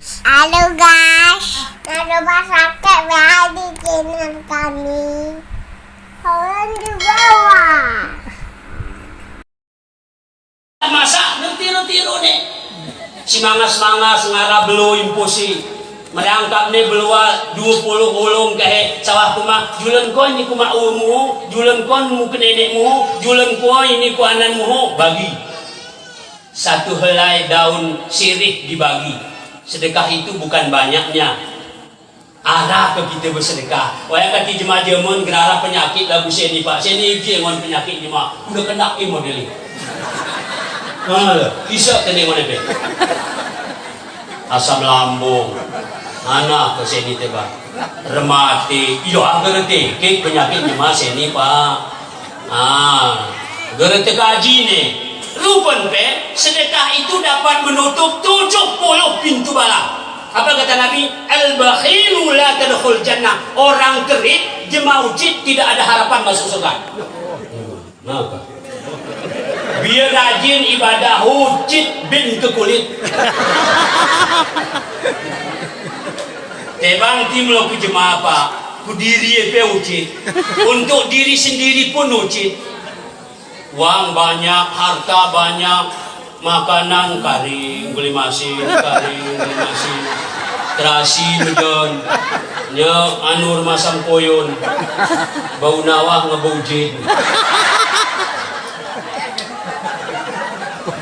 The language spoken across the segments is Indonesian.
Halo guys, ada masakan di channel kami. Kalian di bawah. Masak ngerti-ngerti nih. Semangas ngara belu imposi. Merangkap nih belua 20 ulung ke sawah kumah. Julen ko ini kumah umu, julen ko mu ke nenekmu, julen ko ini ku ananmu bagi. Satu helai daun sirih dibagi. Sedekah itu bukan banyaknya. Arah ke kita bersedekah. Wayang kati jemaah jemun gerara penyakit lagu seni pak. Seni jengon penyakit jemaah. Udah kena model ini. Bisa kena mana be? Asam lambung. Anak ke seni teba. Remati. Iyo gerete. Kek penyakit jemaah seni pak. Gerete kaji nih. Rupan pe, sedekah itu dapat menutup 70 pintu bala. Apa kata Nabi? Al-bakhilu la tadkhul jannah. Orang kerik, jemaucit tidak ada harapan masuk surga. Kenapa? Biar rajin ibadah hujit bin ke kulit. Tebang tim lo ke jemaah apa? Ku diri pe ucit. Untuk diri sendiri pun ucit. Uang banyak, harta banyak, makanan karing, beli masin, terasi medon, nya anur masam koyon, bau nawah ngebujin.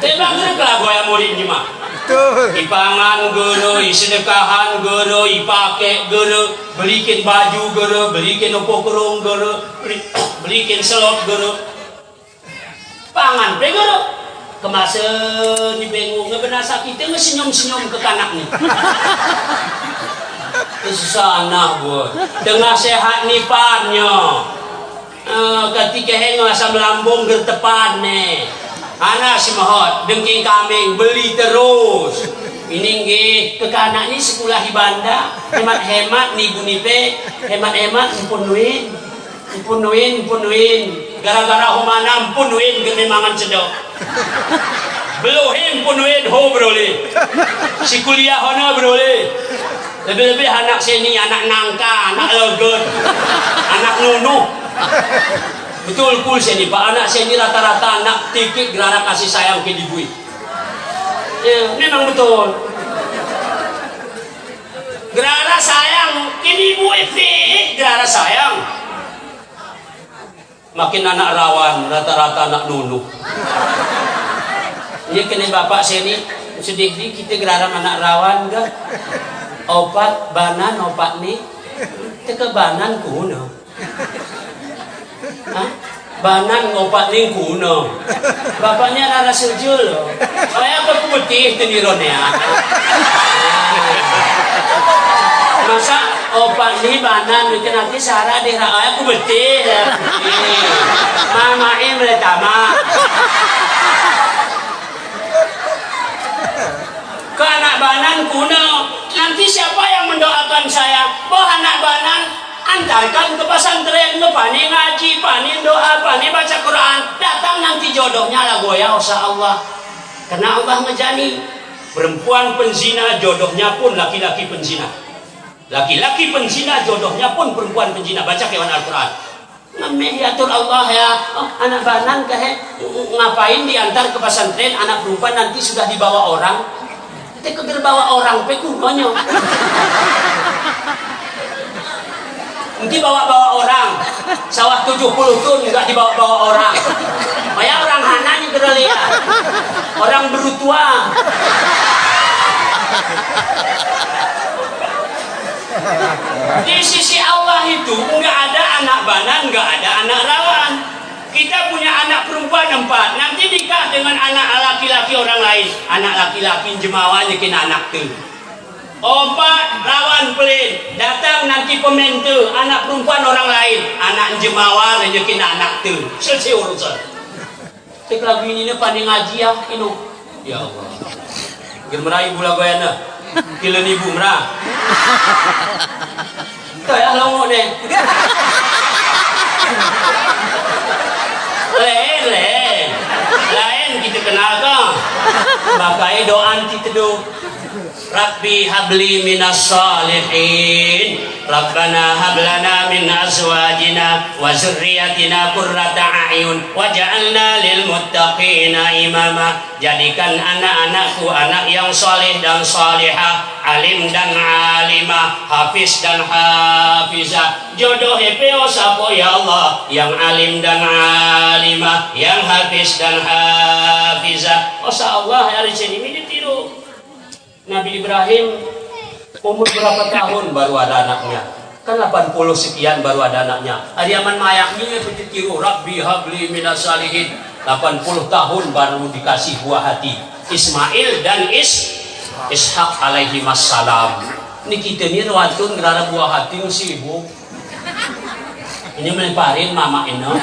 Tebak ngerek goyang murid ni mah. Ipangan gero, isedekahan gero, ipake gero, belikin baju gero, belikin opo kerung gero, belikin selop gero. Pangan pegoro kemasan di bengung ngebenasa kita ngesenyum-senyum ke kanak nih. Susah buat tengah sehat nih panyo. Ketika hengo asam lambung gertepan nih. Anak si mahot dengking kambing beli terus. Ini nggih ke kanak nih sekolah ibanda hemat-hemat nih bunipe hemat-hemat impun nuin gara-gara humana pun nuin gede mangan cedok belohim pun nuin ho brole si kuliah hona brole lebih-lebih anak seni anak nangka anak logot anak nunuh betul kul seni pak anak seni rata-rata anak tikik gerara kasih sayang ke dibui ya memang betul gerara sayang kini ibu efik gerara sayang makin anak rawan rata-rata anak nunuh. Ini kena bapak sini sedih kita geraram anak rawan enggak opat banan opat nih teka banan kuno banan opat nih kuno bapaknya rara sejul loh saya aku putih teniron ya masa opak nih banan itu nanti Sarah diraya aku betul mama ini meletama ke anak banan kuno nanti siapa yang mendoakan saya anak banan antarkan ke pesantren ke pani ngaji pani doa pani baca Quran datang nanti jodohnya lah goya usah Allah karena Allah ngejani perempuan penzina jodohnya pun laki-laki penzina. Laki-laki penzina jodohnya pun perempuan penzina baca kewan Al-Quran namanya diatur Allah ya anak banan ngapain diantar ke pesantren anak perempuan nanti sudah dibawa orang kita keger bawa orang pekunonya nanti bawa orang sawah 70 tun juga dibawa-bawa orang kayak orang hananya gerlia orang berutua di sisi Allah itu nggak ada anak banan, nggak ada anak rawan. Kita punya anak perempuan 4, nanti nikah dengan anak laki-laki orang lain. Anak laki-laki jemawa nyekin anak tuh. 4 rawan pelin, datang nanti pementu anak perempuan orang lain. Anak jemawa nyekin anak tuh. Selesai urusan. Cek lagu ini pandai ngaji ya, inu. Ya Allah. Germerai bula goyana. Kilo ibu merah kayak longok deh lain kita kenal kan pakai doa kita do Rabbi habli minas salihin. Rabbana hablana min azwajina wa zurriyatina qurrata a'yun waj'alna lil muttaqina imama. Jadikan anak-anakku anak yang saleh dan salihah, alim dan alimah, hafiz dan hafizah. Jodoh hepeo sapo ya Allah, yang alim dan alimah, yang hafiz dan hafizah. Masa Allah hari ini ditiru. Nabi Ibrahim umur berapa tahun baru ada anaknya? Kan 80 sekian baru ada anaknya. Adiaman mayaknya ditiru. Rabbi habli minas salihin. 80 tahun baru dikasih buah hati. Ismail dan Ishak alaihi wassalam. Ini kita ni rawatun gerara buah hati sibuk. Ini melemparin mama ino.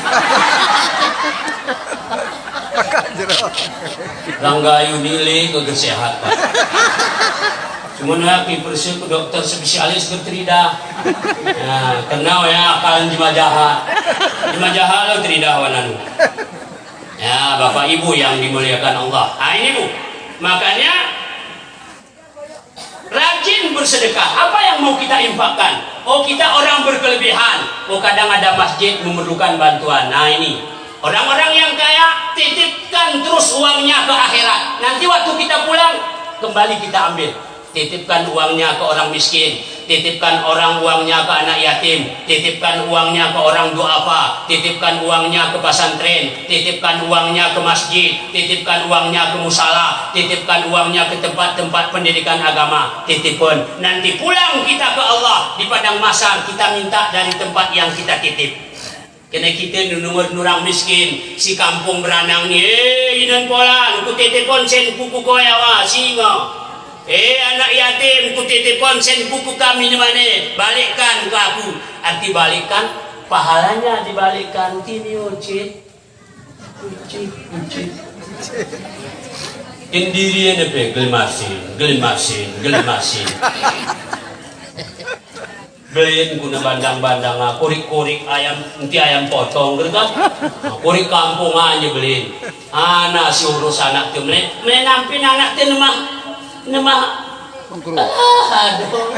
Ranggayu nilai ke kesehatan. Cuma nak pergi ke dokter spesialis ke Trida. Nah, kenal ya akan jemaah jahat lo Trida wananu. Ya, Bapak Ibu yang dimuliakan Allah. Nah, ini Bu. Makanya rajin bersedekah. Apa yang mau kita infakkan? Oh, kita orang berkelebihan. Oh, kadang ada masjid memerlukan bantuan. Nah, ini orang-orang yang kaya titipkan terus uangnya ke akhirat. Nanti waktu kita pulang kembali kita ambil. Titipkan uangnya ke orang miskin, titipkan uangnya ke anak yatim, titipkan uangnya ke orang duafa, titipkan uangnya ke pesantren, titipkan uangnya ke masjid, titipkan uangnya ke musala, titipkan uangnya ke tempat-tempat pendidikan agama. Titipkan. Nanti pulang kita ke Allah di padang mahsyar, kita minta dari tempat yang kita titip. Kena kita nurang miskin si kampung beranang ni, inan pola, ku titipon sen kuku koyawa singa. Anak yatim ku titipon sen buku kami ni mana? Balikkan ke aku. Arti balikkan, pahalanya dibalikkan. Kini ucit. Indiri ada pe gelmasin. Beliin guna bandang-bandang kurik-kurik ayam, nanti ayam potong gitu kan. Kurik kampung aja beliin. Anak si urus anak tu menampin anak tu nama aduh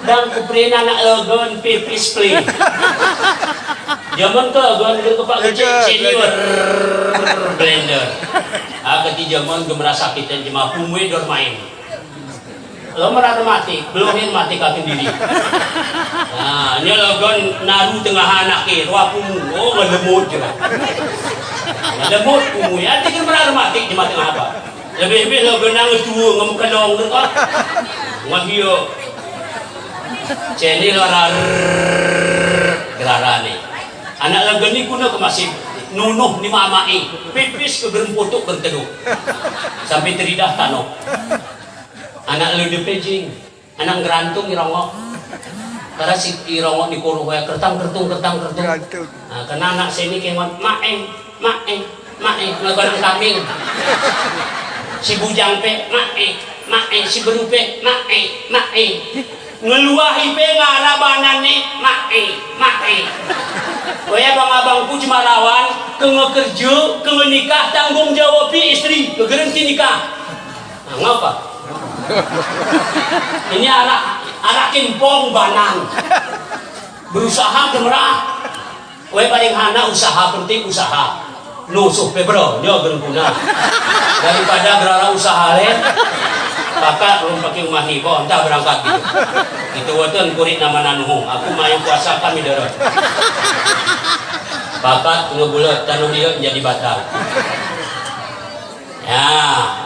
dan kuprin anak logon pipis play zaman ke logon ke pak kecil senior blender agak zaman gemerasa kita cuma pumui dor main lo merata mati beluhin mati kaki diri. Nah ini logon naru tengah anak ke ruang pumu oh ngelemut juga ngelemut pumu ya tiga merata mati cuma tengah apa lebih-lebih lo benang tua ngamuk kadong tu kan ngahio ceni lara gerara ni anak lagu ni kuna ke masih nunuh ni mamai pipis ke beremputuk berteduh sampai teridah tanok anak lu di pejing anak gerantung irongok karena si irongok dikuruh ya kertung nah, karena anak sini kemot maeng ngagoreng kambing si bujang pe mae si berupe mae ngeluahi pe ngarabanan ni mae kaya abang-abangku cuma lawan ke ngekerja ke menikah tanggung jawab istri ke gerenti nikah. Nah, ngapa ini anak kimpong banan berusaha gemerah kaya paling hana usaha penting usaha nusuh pe bro dia gerengkuna daripada gerara usaha lain kakak belum pakai rumah nih kok entah berangkat gitu itu waktu kurit nama nanuhu aku main puasa kami dorong kakak ngebulat tanuh dia menjadi batal ya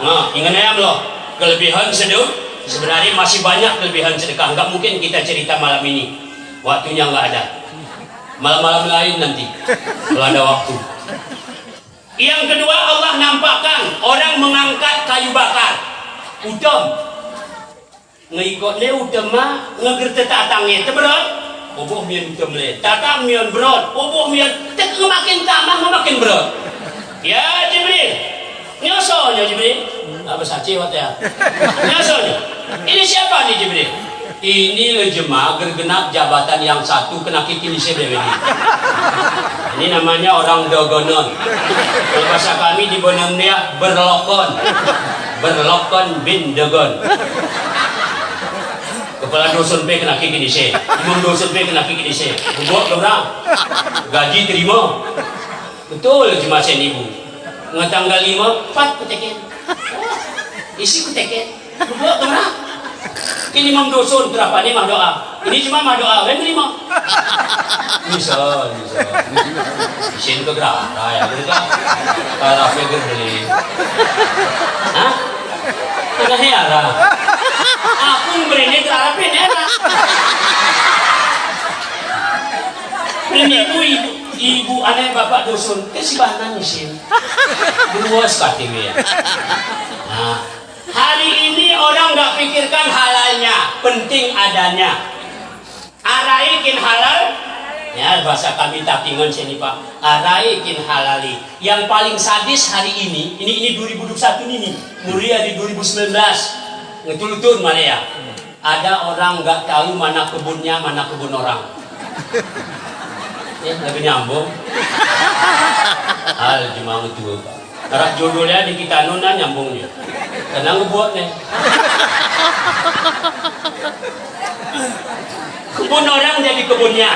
no ingat ya belum kelebihan sedekah sebenarnya masih banyak kelebihan sedekah nggak mungkin kita cerita malam ini waktunya nggak ada malam-malam lain nanti kalau ada waktu. Yang kedua Allah nampakkan orang mengangkat kayu bakar udam ngikutnya udam mah ngegerta tatangnya teberat boboh mian udam le tatang mian berat boboh mian tek makin tambah makin berat ya Jibril nyosonya Jibril apa saci wat ya nyosonya ini siapa nih Jibril ini lejema gergenap jabatan yang satu kena kikil ini ini namanya orang dogonon kalau bahasa kami di Bonang dia berlokon berlokon bin degon. Kepala dusun pe kena kiki dise, imam dusun pe kena kiki dise. Buat orang, gaji terima. Betul cuma sen ibu. Ngetanggal 5, pat kuteken. Isi kuteken. Buat orang. Ini imam dusun berapa ni mah doa. Ini cuma mah doa, kan terima. Bisa. Isin ke gerara ya, mereka. Kalau pikir beli. Hah? Kena heara. Aku beri gerara penera. Ini ibu aneh bapak dusun kesibanan isin. Luas katanya. Nah, hari ini orang nggak pikirkan halalnya, penting adanya. Araikin halal, ya bahasa kami takingan sini Pak. Araikin halali. Yang paling sadis hari ini 2021 ini, mulia di 2019, ngetulutun mana ya? Ada orang nggak tahu mana kebunnya, mana kebun orang. Lagi nyambung. Hal cuma itu Pak. Arah jodohnya di kita nona nyambungnya. Karena ngebuat nih. Kebun orang jadi kebunnya.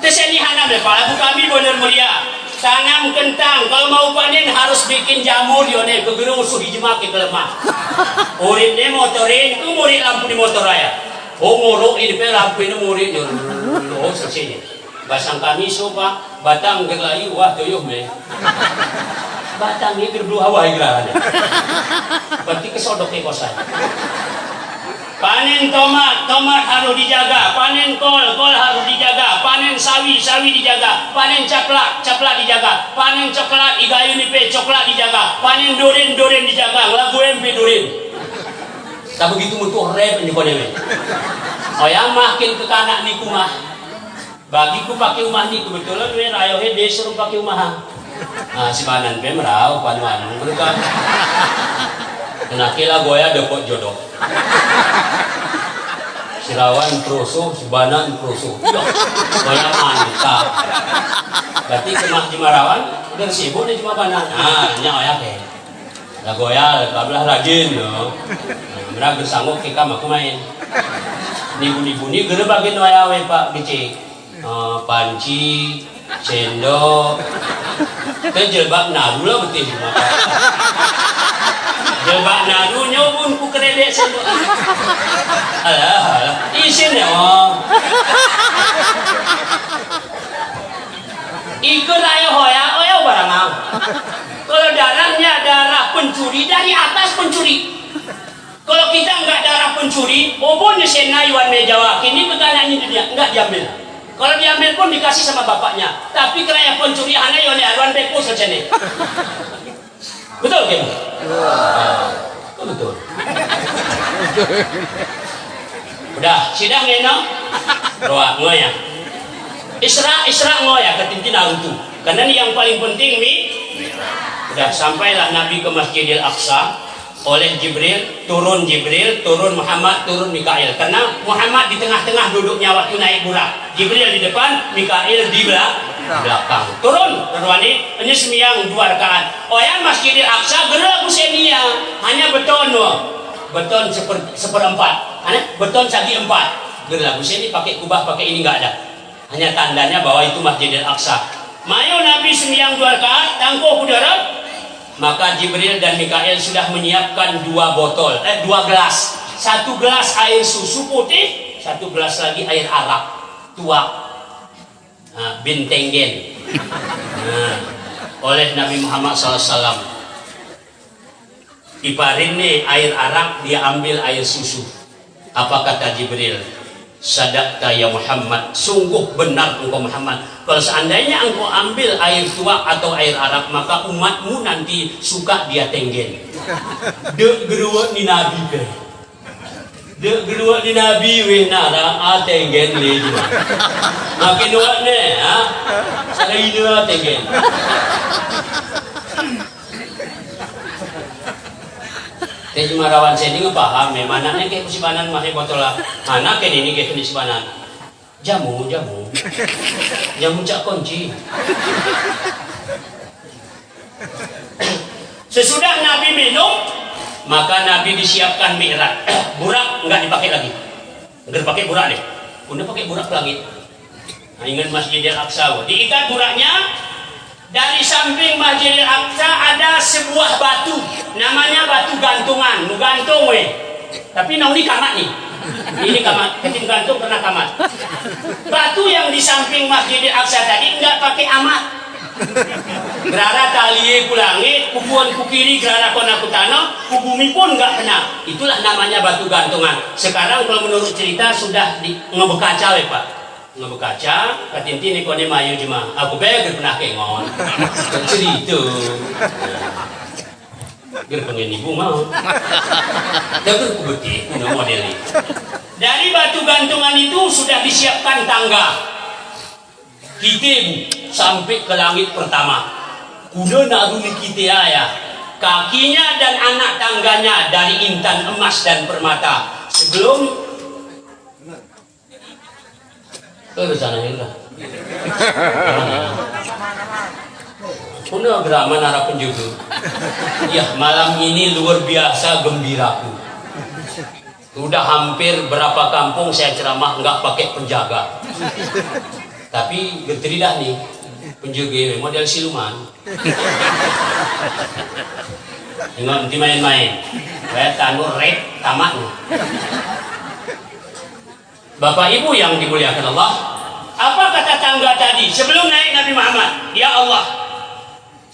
Terus ini hanam ya Pak. Lagu kami benar mulia. Tanam kentang. Kalau mau panen harus bikin jamur yone. Kegerung usuh hijma ke kelemah. Uritnya motorin. Itu murid lampu di motor raya. Oh ngorok ini lampu ini murid. Oh selesai. Basang kami sopa. Batang gerlayu. Wah tuyuh me. Batang ini gerdu hawa igrahannya. Berarti kesodok ke kosan. Panen tomat harus dijaga. Panen kol harus dijaga. Panen sawi dijaga. Panen caplak dijaga. Panen coklat igayu nipe coklat dijaga. Panen durin dijaga. Lagu MP durin. Tak begitu mutu rep ini konewe. Oh yang makin ke kanak niku mah. Bagiku pakai umah niku kebetulan we rayohe disuruh pakai umah. Nah si banan pe merau panuan mereka. Kenakila goya depot jodoh. Sirawan perusuh, Sibanan perusuh. Goya mantap. Berarti kemak Jimarawan udah sibuk nih cuma banan. Nah, nyawa ke. Lah goya, kabelah rajin no. Mereka bersanggup kita aku main. Nibu-nibu gede bagian wayawe Pak Bicik. Panci, sendok. Kan jilbab naru lah betul. Jilbab narunya pun ku keredek sendok. Alah, isin ya om. Ikut ayo hoya barang am. Kalau darahnya darah pencuri dari atas pencuri. Kalau kita enggak darah pencuri, obonnya senai warna Jawa. Kini pertanyaan ini dia enggak diambil. Kalau diambil pun dikasih sama bapaknya. Tapi kerana pencuri hanya yone arwan beko saja nih. Betul kan? Betul. Udah, sidang neno. Roa ngoya. Isra ngoya ketintina untuk. Karena ini yang paling penting nih. Udah sampailah Nabi ke Masjidil Aqsa. Oleh Jibril, turun Muhammad, turun Mikail. Karena Muhammad di tengah-tengah duduknya waktu naik burak. Jibril di depan, Mikail di belakang. Turun, terwani, ini semiyang 2 rakaat. Oh ya Masjidil Aqsa gerak kusenia, hanya beton beton seperempat. Beton sagi 4. Gerak kuseni pakai kubah, pakai ini nggak ada. Hanya tandanya bahwa itu Masjidil Aqsa. Mayo Nabi semiyang 2 rakaat, tangkuh udara. Maka Jibril dan Mikail sudah menyiapkan 2 gelas. 1 gelas air susu putih, 1 gelas lagi air arak tua. Bin Tenggen. Oleh Nabi Muhammad SAW. Iparin nih air arak, dia ambil air susu. Apa kata Jibril? Sadaqta ya Muhammad, sungguh benar engkau Muhammad. Kalau seandainya engkau ambil air tua atau air arak, maka umatmu nanti suka dia tenggen. Dek geruat ni Nabi ke? Dek geruat ni Nabi weh nara tenggen le. Makin duat ne, sekali dua tenggen. Teh Jumarawan saya ini paham, mana nih kayak Sibanan masih botol lah, mana kayak ini kayak Sibanan, jamu cak kunci. Sesudah Nabi minum, Maka Nabi disiapkan mi'raj. Burak enggak dipakai lagi. Enggak dipakai burak deh. Udah pakai burak ke langit. Nah, ingat Masjidil Aqsa. Diikat buraknya. Dari samping Masjidil Aqsa ada sebuah batu. Namanya batu gantungan. Nu gantung weh. Tapi ini kamat nih. Ini kamat. Ketim gantung pernah kamat. Batu yang di samping Masjidil Aqsa tadi enggak pakai amat. Gerara talie ku langit, kubuan ku kiri, gerara kona ku tanah, ku bumi pun enggak kena. Itulah namanya batu gantungan. Sekarang kalau menurut cerita sudah ngebekaca we Pak. Ngebekaca, katinti ni kone mayu jema. Aku beger pernah kengon. Cerita. Ger pengen ibu mau. Jager ku beti, kuno model ini. Dari batu gantungan itu sudah disiapkan tangga. Kita bu sampai ke langit pertama. Kuda nak rumi kita ya. Kakinya dan anak tangganya dari intan emas dan permata. Sebelum sana ya. Kuda geraman arah penjuru. Ya malam ini luar biasa gembiraku. Sudah hampir berapa kampung saya ceramah nggak pakai penjaga. Tapi geteri dah nih penjaga model siluman. Ingat nanti main-main. Kayak tanur red tamatnya. Bapak Ibu yang dimuliakan Allah, apa kata tangga tadi sebelum naik Nabi Muhammad? Ya Allah,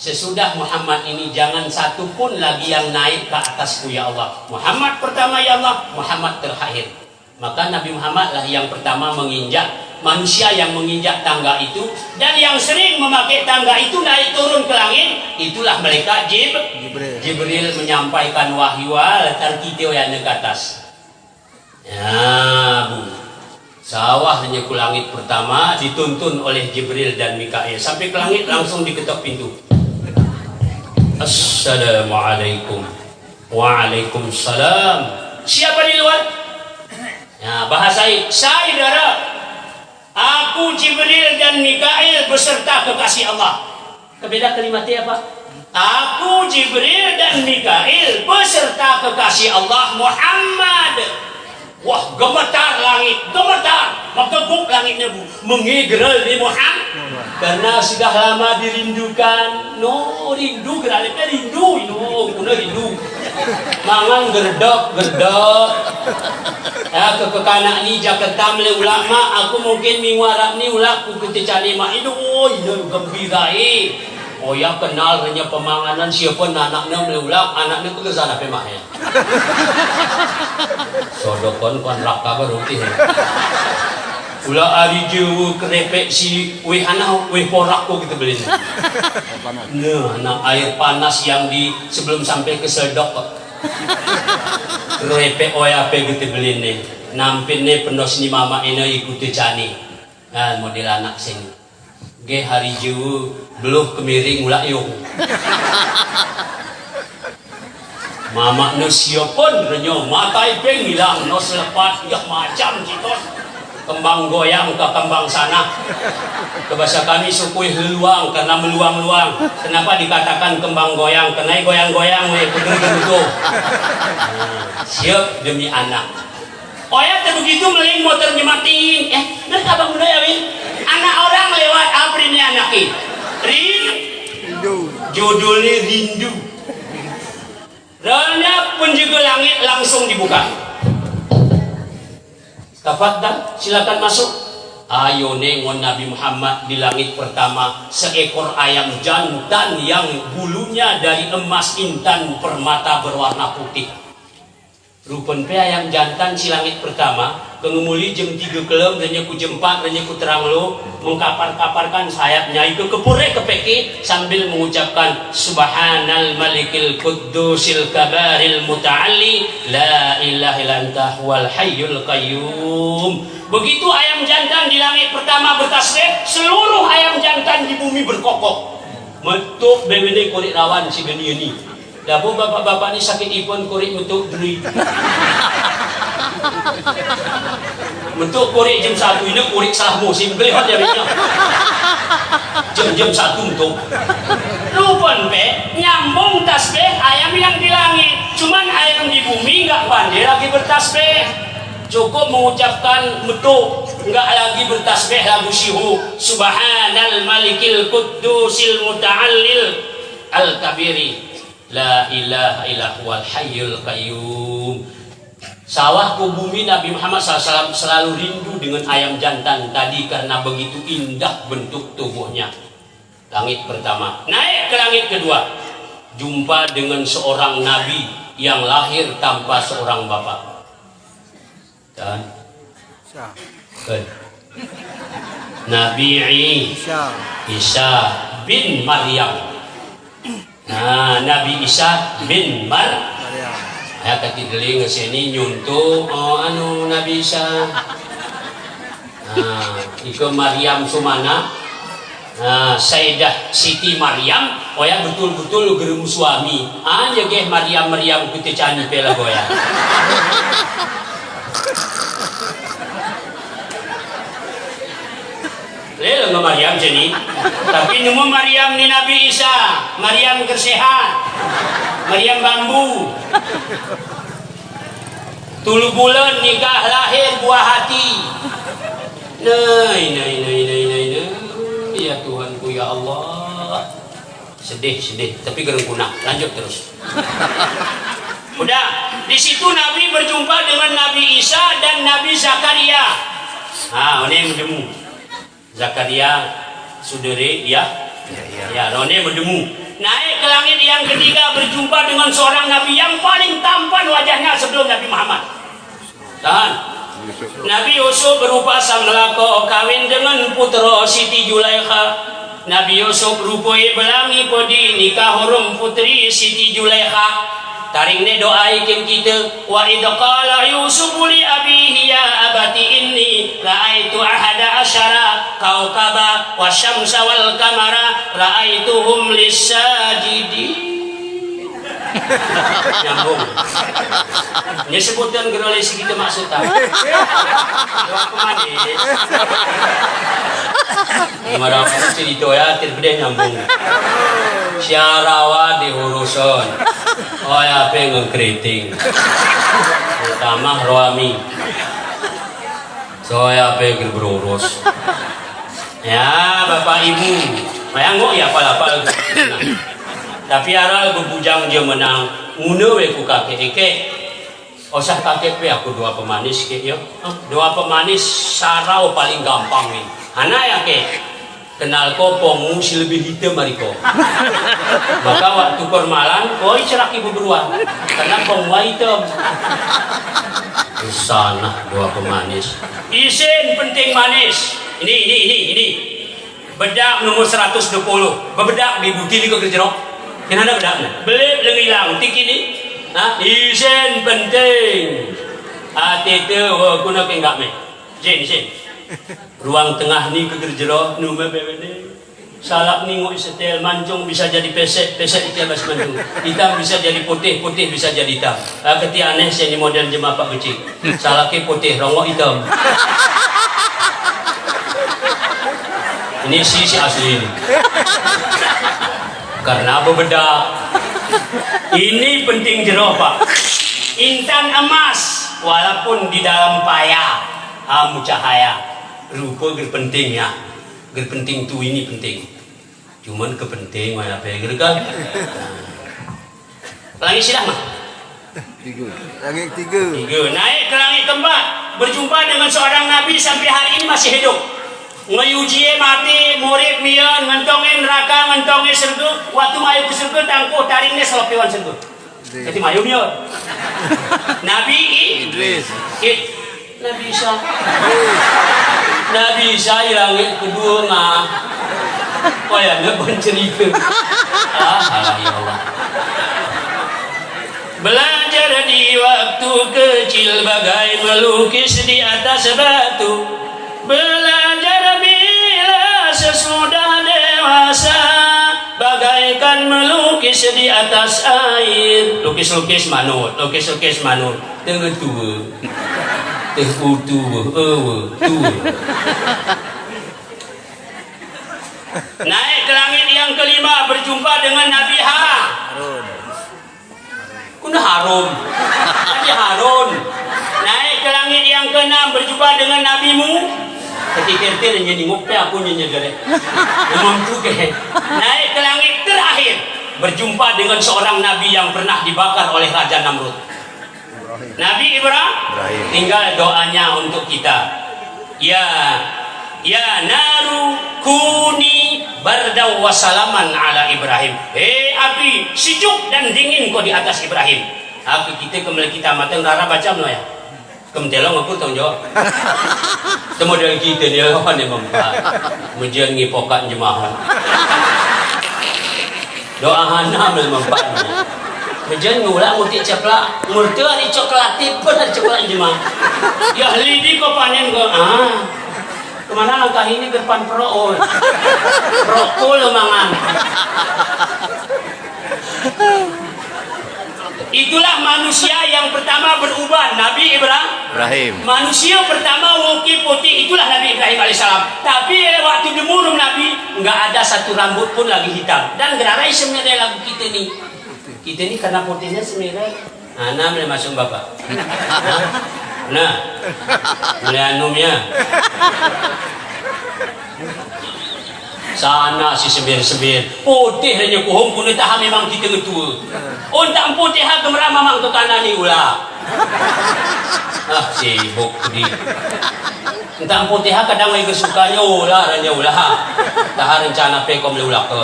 sesudah Muhammad ini jangan satu pun lagi yang naik ke atasku ya Allah. Muhammad pertama ya Allah, Muhammad terakhir. Maka Nabi Muhammad lah yang pertama menginjak, manusia yang menginjak tangga itu, dan yang sering memakai tangga itu naik turun ke langit. Itulah mereka Jibril menyampaikan wahyu letar kita yang ke atas. Ya bu, sawah hanya ke langit pertama dituntun oleh Jibril dan Mikail sampai ke langit langsung diketok pintu. Assalamualaikum. Waalaikumsalam. Siapa di luar? Ya, bahasa saudara, aku Jibril dan Mikail beserta kekasih Allah. Kebeda kalimatnya apa? Aku Jibril dan Mikail beserta kekasih Allah Muhammad. Wah, gemetar langit, gemetar, megeguk langitnya bu, mengigrel di Muhammad. Karena sudah lama dirindukan. No, rindu geralipnya rindu, kuna rindu. Mangan gerdok. Ya, kekekanak ni jaketam le ulama, aku mungkin mingwarap ni ulak ku keticani mak itu, oh ini gembira Oh ya kenal hanya pemanganan siapa anaknya le ulak, anaknya ku kesana pemak ya. Sodokon kon raka baru tih. Ulah ari jeu kerepek si weh anak weh porak kok kita beli. Nah, anak air panas yang di sebelum sampai ke sedok kok. Kerepek oyape kita beli nih. Nampin nih pendos ni mama ini ikuti cani. Nah, model anak sing. Ge hari jeu beluh kemiring ulah yung. Mama no siapun renyo matai peng hilang no selepat ya macam citos. Kembang goyang ke kembang sana. Ke bahasa kami sukui heluang karena meluang-luang. Kenapa dikatakan kembang goyang? Karena goyang-goyang we begitu. Siap demi anak. Oh ya begitu meling motor nyematiin. Nanti abang muda ya win. Anak orang lewat apa ini anak ini? Rindu. Judulnya rindu. Rana penjaga langit langsung dibuka. Tafadhal, silakan masuk. Ayo nengon Nabi Muhammad di langit pertama seekor ayam jantan yang bulunya dari emas intan permata berwarna putih. Rupen pe ayam jantan si langit pertama kengemuli jam 3 kelem dan ku jam 4 dan ku terang lo mengkapar-kaparkan sayapnya itu kepure kepeki sambil mengucapkan subhanal malikil quddusil kabaril muta'alli la ilaha illa anta wal hayyul qayyum. Begitu ayam jantan di langit pertama bertasbih, seluruh ayam jantan di bumi berkokok. Metuk bebede kulit rawan si geni ini. Dapur bapak-bapak ni sakit ipon kurit metuk duri. Metuk kurit jam 1 ini kurit salah musim belihat ya bina. Jam 1 metuk. Lupon pe nyambung tasbih ayam yang di langit. Cuman ayam di bumi nggak pandai lagi bertasbih. Cukup mengucapkan betul, nggak lagi bertasbih lagu syuhu. Subhanal malikil quddusil muta'allil al-kabiri. La ilaha illa huwal hayyul qayyum. Sawahku bumi Nabi Muhammad SAW selalu rindu dengan ayam jantan tadi karena begitu indah bentuk tubuhnya. Langit pertama, naik ke langit kedua, jumpa dengan seorang nabi yang lahir tanpa seorang bapak. Dan Nabi Isa bin Maryam. Nah, Nabi Isa bin Maryam. Saya kata deling sini nyuntuh Nabi Isa. Nah, iko Maryam Sumana. Nah, Sayyidah Siti Maryam, ya betul-betul geremu suami. Jaga Maryam kita cani pela goya. Lelo nggak Maryam jadi, tapi nemu Maryam ni Nabi Isa, Maryam kersehat, Maryam bambu. Tulu bulan nikah lahir buah hati. Nay. Ya Tuhanku ya Allah. Sedih, tapi gereng kunang. Lanjut terus. Udah, di situ Nabi berjumpa dengan Nabi Isa dan Nabi Zakaria. Ini mendemu. Zakaria Sudere ya. Ya, ini mendemu. Naik ke langit yang ketiga berjumpa dengan seorang Nabi yang paling tampan wajahnya sebelum Nabi Muhammad. Tahan. Nabi Yusuf berupa sang lelako kawin dengan putra Siti Julaikha. Nabi Yusuf rupai belangi podi nikah hurum putri Siti Julaikha. Taring ne doa ikim kita wa idh qala Yusuf li abihi ya abati inni ra'aitu ahada asyara kaukaba wasyamsa wal kamara ra'aituhum lisajidin. Nyambung. Ini sebutan gerolesi kita maksudnya. Doa kemanis. Marah cerita ya terbeda nyambung. Syarawa diurusan. Oh ya pengen keriting. Utama roami. Saya pengen berurus. Ya Bapak Ibu, bayangok ya apa-apa. Tapi aral bebujang dia menang ngune we ku kakek eke osah kakek we aku dua pemanis ke yo dua pemanis sarau paling gampang nih hana ya ke kenal kopong si lebih hitam mariko maka waktu kormalan koi cerak ibu beruang karena pongwa hitam sana dua pemanis isin penting manis ini bedak nomor 120 bebedak di buti di kegerjerok. Kenapa bedaknya? Beli lagi hilang tiki ni. Isen penting. Hati tu guna kenggak me. Jen. Ruang tengah ni kegerjero nume bebe ni. Salak ni ngoi setel mancung bisa jadi pesek ikan bas mancung. Hitam bisa jadi putih bisa jadi hitam. Keti aneh saya ni model jemaah Pak Becik. Salaknya putih, rongok hitam. Ini si asli ini. Karena bebedak ini penting jeroh Pak. Intan emas walaupun di dalam payah cahaya rupa gerpenting ya gerpenting tu ini penting cuman kepenting mana apa kan langit silang mah langit tiga naik ke langit keempat berjumpa dengan seorang nabi sampai hari ini masih hidup ngayuji mati murid mian ngentongin neraka ngentongin surga waktu mayu ke surga tangkuh taringnya selapiwan surga jadi mayu mian Nabi Idris Nabi Isa langit kedua ngah kayaknya bercerita ya Allah belajar di waktu kecil bagai melukis di atas batu belajar bila sesudah dewasa bagaikan melukis di atas air lukis manut dengan tua tua naik ke langit yang kelima berjumpa dengan Nabi Harun kuna harum. Nabi Harun naik ke langit yang keenam berjumpa dengan nabimu. Ketika itu nyanyi ngopi aku nyanyi gede. Umum juga. Naik ke langit terakhir berjumpa dengan seorang nabi yang pernah dibakar oleh Raja Namrud. Nabi Ibrahim. Tinggal doanya untuk kita. Ya naru kuni bardaw wasalaman ala Ibrahim. Hei api, sejuk dan dingin kau di atas Ibrahim. Aku kita kembali kita matang rara baca no ya. Kemudian aku tahu jawab. Kemudian kita dia apa nih membuat mujian ngipokan jemaah. Doa hana membuat. Mujian ngulang muti ceplak, murtu hari coklat tipe hari coklat jemaah. Ya lidi kau panen kau kemana langkah ini depan pro prokul mangan. Itulah manusia yang pertama berubah, Nabi Ibrahim. Manusia pertama wongki putih, itulah Nabi Ibrahim alaihissalam. Tapi waktu demurung Nabi nggak ada satu rambut pun lagi hitam. Dan gerai semerai lagu kita nih. Kita nih karena putihnya semerai. Nah, mulai masuk bapak. Nah, mulai anumnya. Sana si semir-semir putih hanya kuhum kuno tahan memang kita ngetua. Untak putih ha gemerah mamang tu kanan ni ulah. Sibuk di. Untak putih ha kadang lagi sukanya ulah ranya ulah. Tahan rencana pekom le ulah ke.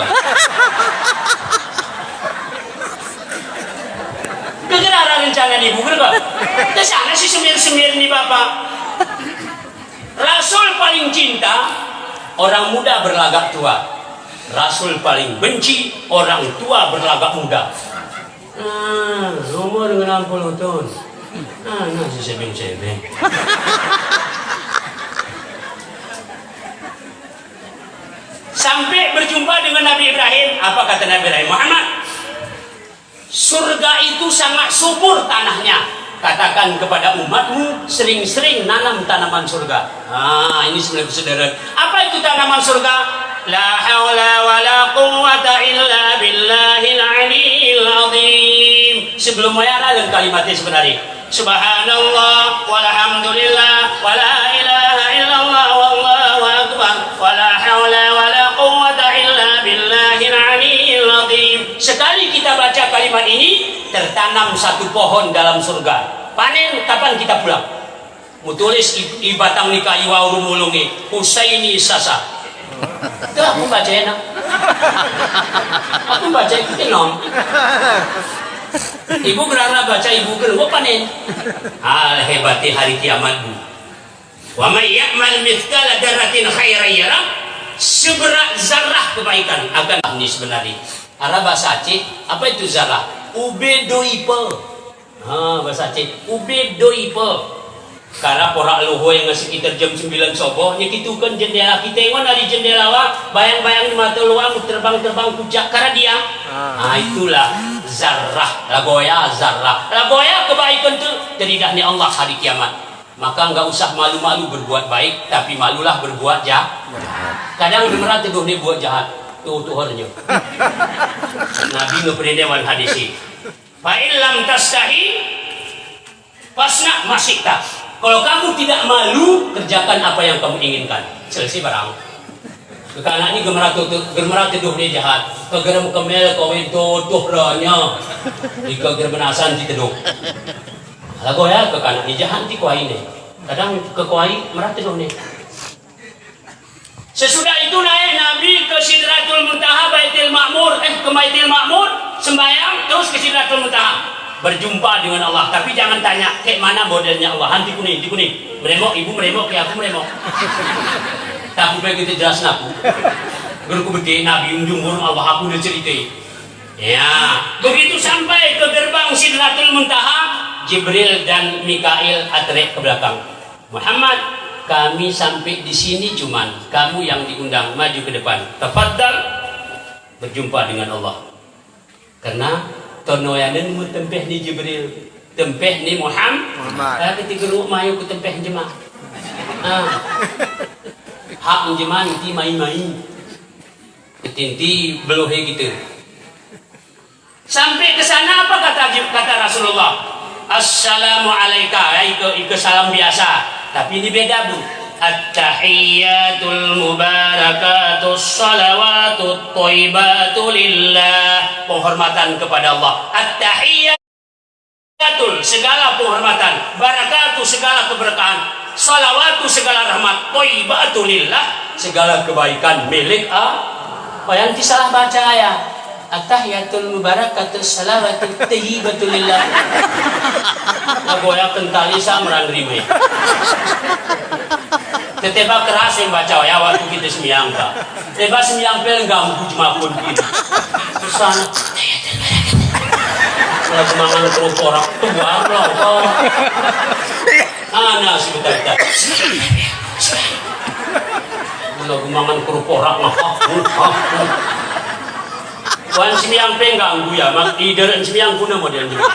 Kegerara rencana ni bukan ke? Kesana si semir-semir ni bapak. Rasul paling cinta orang muda berlagak tua. Rasul paling benci orang tua berlagak muda. Umur dengan 60 tahun. Nasi sebeng-sebeng. Sampai berjumpa dengan Nabi Ibrahim. Apa kata Nabi Ibrahim? Muhammad, surga itu sangat subur tanahnya. Katakan kepada umatmu sering-sering nanam tanaman surga. Ini sebenarnya saudara. Apa itu tanaman surga? La haula wala quwwata illa billahil aliyil azim. Sebelum mengarang kalimatnya sebenarnya. Subhanallah walhamdulillah wala ilaha illallah wallahu akbar wala haula wala quwwata illa billahil aliyil azim. Sekali kita baca kalimat ini, tertanam satu pohon dalam surga. Panen kapan kita pulang? Mutulis i batang ni kayu rumulungi Husaini Sasa. Itu aku baca enak. Aku baca itu nom. Ibu gerana baca ibu gerana panen. Hebati hari kiamat bu. Wa may ya'mal mithqala dzarratin khairan yarah. Seberat zarah kebaikan akan ini sebenarnya. Arab bahasa Aceh, apa itu zarah? Ubedoipe. Bahasa Aceh, ubedoipe. Karena porak luho yang sekitar jam 9 soboh, gitu kan jendela kita yang dari jendela bayang-bayang di mata luang terbang-terbang puncak karena dia. Itulah zarah, lagoya zarah. Lagoya kebaikan itu teridahnya Allah hari kiamat. Maka enggak usah malu-malu berbuat baik, tapi malulah berbuat jahat. Kadang beneran teduh nih buat jahat. Tuh harnya. Nabi ngeperintah wal hadisi. Fa illam tastahi fasna masyita. Kalau kamu tidak malu, kerjakan apa yang kamu inginkan. Selesai barang. Karena ini gemerah teduh dia jahat. Kegeram kemel kau itu tuhranya. Jika gerbenasan di teduh. Lagu ya ke kanan ini jahat di kuai ini. Kadang ke kuai merah teduh nih. Sesudah itu naik Nabi ke Sidratul Muntaha Baitul Ma'mur, ke Baitul Ma'mur, sembahyang terus ke Sidratul Muntaha. Berjumpa dengan Allah, tapi jangan tanya kayak mana modelnya Allah. Hanti kuning, meremok, ibu meremok, kayak aku meremok. Tak aku begitu jelas aku. Berku beti Nabi jumhur Allah aku udah cerita. Ya, begitu sampai ke gerbang Sidratul Muntaha, Jibril dan Mikail atrek ke belakang. Muhammad, kami sampai di sini cuman kamu yang diundang, maju ke depan. Tafaddal berjumpa dengan Allah. Karena tonoyanan mu tempeh ni Jibril, tempeh ni Muhammad. Ketika lu mayu ku tempeh jemaah. Hak jemaah ti main-main. Ketinti belohe gitu. Sampai ke sana apa kata Rasulullah? Assalamu alayka, itu salam biasa. Tapi ini beda, Bu. At-tahiyyatul mubarakatus salawatut thayyibatu lillah. Penghormatan kepada Allah. At-tahiyyatul segala penghormatan, barakatuh segala keberkahan, salawatu segala rahmat, thayyibatu lillah segala kebaikan milik Allah. Yang disalah baca ya. At-tahiyatul mubarakatus salawatul thayyibatu lillah. Nagoya kentali samran rime. Teteba keras yang baca ya waktu kita sembiang ka. Teba sembiang pel ganggu jemaah gitu. Susana. Kalau semangat terus orang tua loh. Ana sebentar. Kalau semangat terus orang mah. Wan sembiang pe ganggu ya, mak leader sembiang guna model juga.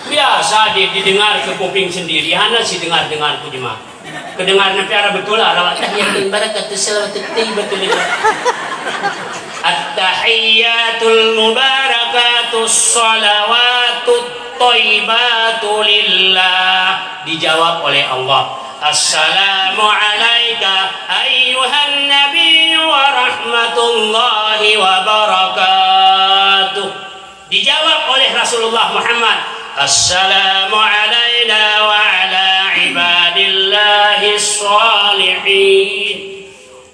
Biasa didengar ke kuping sendiri, hana si dengar ku jemaah. Kedengaran piara betul arawat tahiyatul barakatus salawatul thayyibatu lillah. At-tahiyyatul mubarakatus salawatut thayyibatu lillah. Dijawab oleh Allah. Assalamu alayka ayyuhan nabiy wa rahmatullahi wa barakatuh. Dijawab oleh Rasulullah Muhammad. Assalamu alayna wa ala ibadillahi sholihin.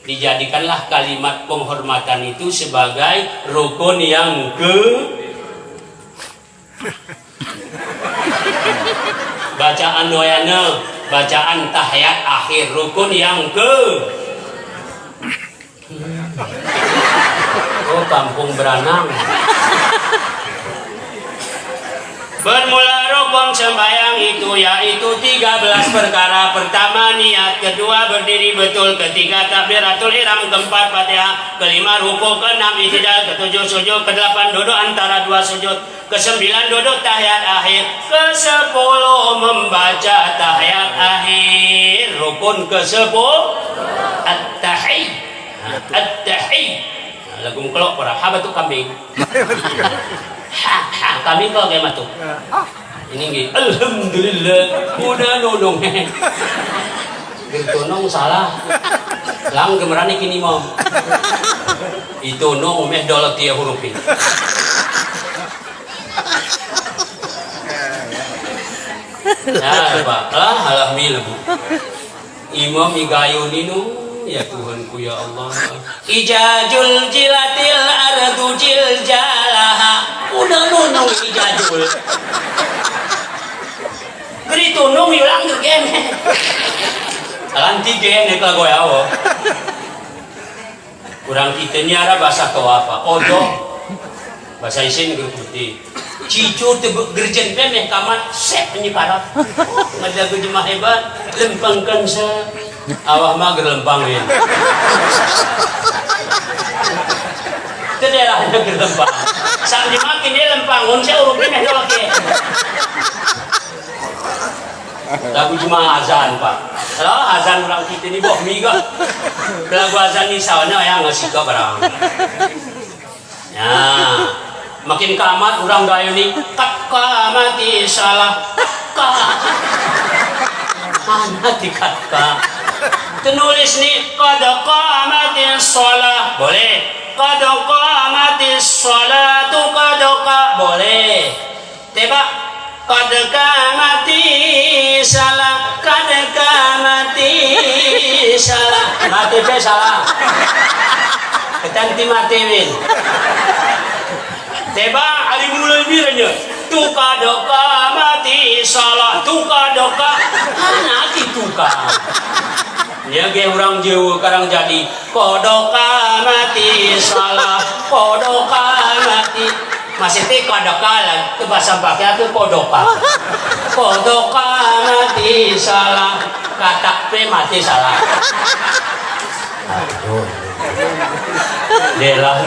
Dijadikanlah kalimat penghormatan itu sebagai rukun yang bacaan doyana, bacaan tahiyat akhir, rukun yang oh kampung beranang. Bermula rukun sembahyang itu yaitu 13 perkara. Pertama niat, kedua berdiri betul, ketiga takbiratul ihram, keempat Fatihah, kelima ruku, keenam i'tidal, ketujuh sujud, kedelapan duduk antara dua sujud, kesembilan duduk tahiyat akhir, kesepuluh membaca tahiyat akhir. Rukun kesepuluh at-tahiyy. Lagu mengkelok para habat tu kambing. Kami kau kayak matu. Ini gini. Alhamdulillah. Udah nodong. Gertonong salah. Lang gemerani kini mau. Itu nong meh dolat dia hurufin. Ya, Pak. Alhamdulillah. Imam igayun ini. Ya Tuhanku ya Allah. Ijajul jilatil ardu jiljalaha. Udah nunung ijajul. Gerito nung yulang gene. Alanti gene kalau ya wo. Kurang kita nyara bahasa kau apa? Odo. Bahasa isin gerputi. Cicu tebuk gerjen pemeh kamat sep penyiparat. Ngada jemaah hebat lempangkan se. Awah mah gerlempangin. Itu dia lah ada gerlempang. Sang dimakin dia lempang, saya urupin meh doang ke. Lagu cuma azan Pak. Kalau azan orang kita ni boh miga. Lagu azan ni sawana yang ngasih ke barang. Ya, makin kamat orang gayo ni kat kamati salah ka. Mana dikatka? Tenulis nih qad qamatis shalah boleh, qad qamatis shalatu qad boleh. Teba qad qamatis salah, qad qamatis salah. Mati pe salah. Ketanti mati win. Teba ali mulai biranya. Tuka doka mati salah, tuka doka anak tuka. Ya ge orang Jawa karang jadi kodoka mati salah, kodoka mati. Masih teh kodoka lah, ke bahasa pakai itu kodoka. Kodoka mati salah, kata pe mati salah. Aduh. Delah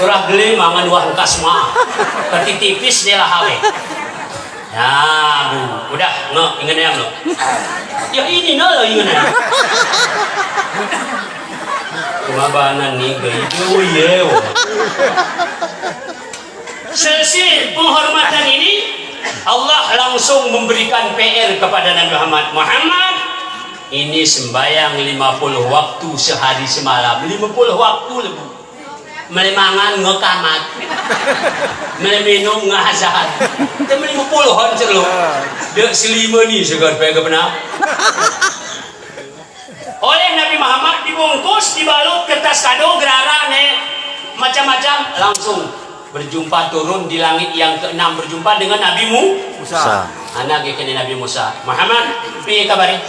urang geli mangan wah kasma. Kati tipis delah hawe. Ya, Bu, udah ingat ya lo. Ya ini lo ingat. Kumabanan nih gay. Sesi penghormatan ini Allah langsung memberikan PR kepada Nabi Muhammad, ini sembahyang 50 waktu sehari semalam. 50 waktu lebih. Melemangan ngekamat, meleminum ngazan, kita 50-an celuk. Dek selima ni segar pega benar. Oleh Nabi Muhammad dibungkus, dibalut kertas kado, gerara, macam-macam, langsung berjumpa turun di langit yang ke-6, berjumpa dengan Nabi Musa. Anak kena Nabi Musa. Muhammad, piye kabari?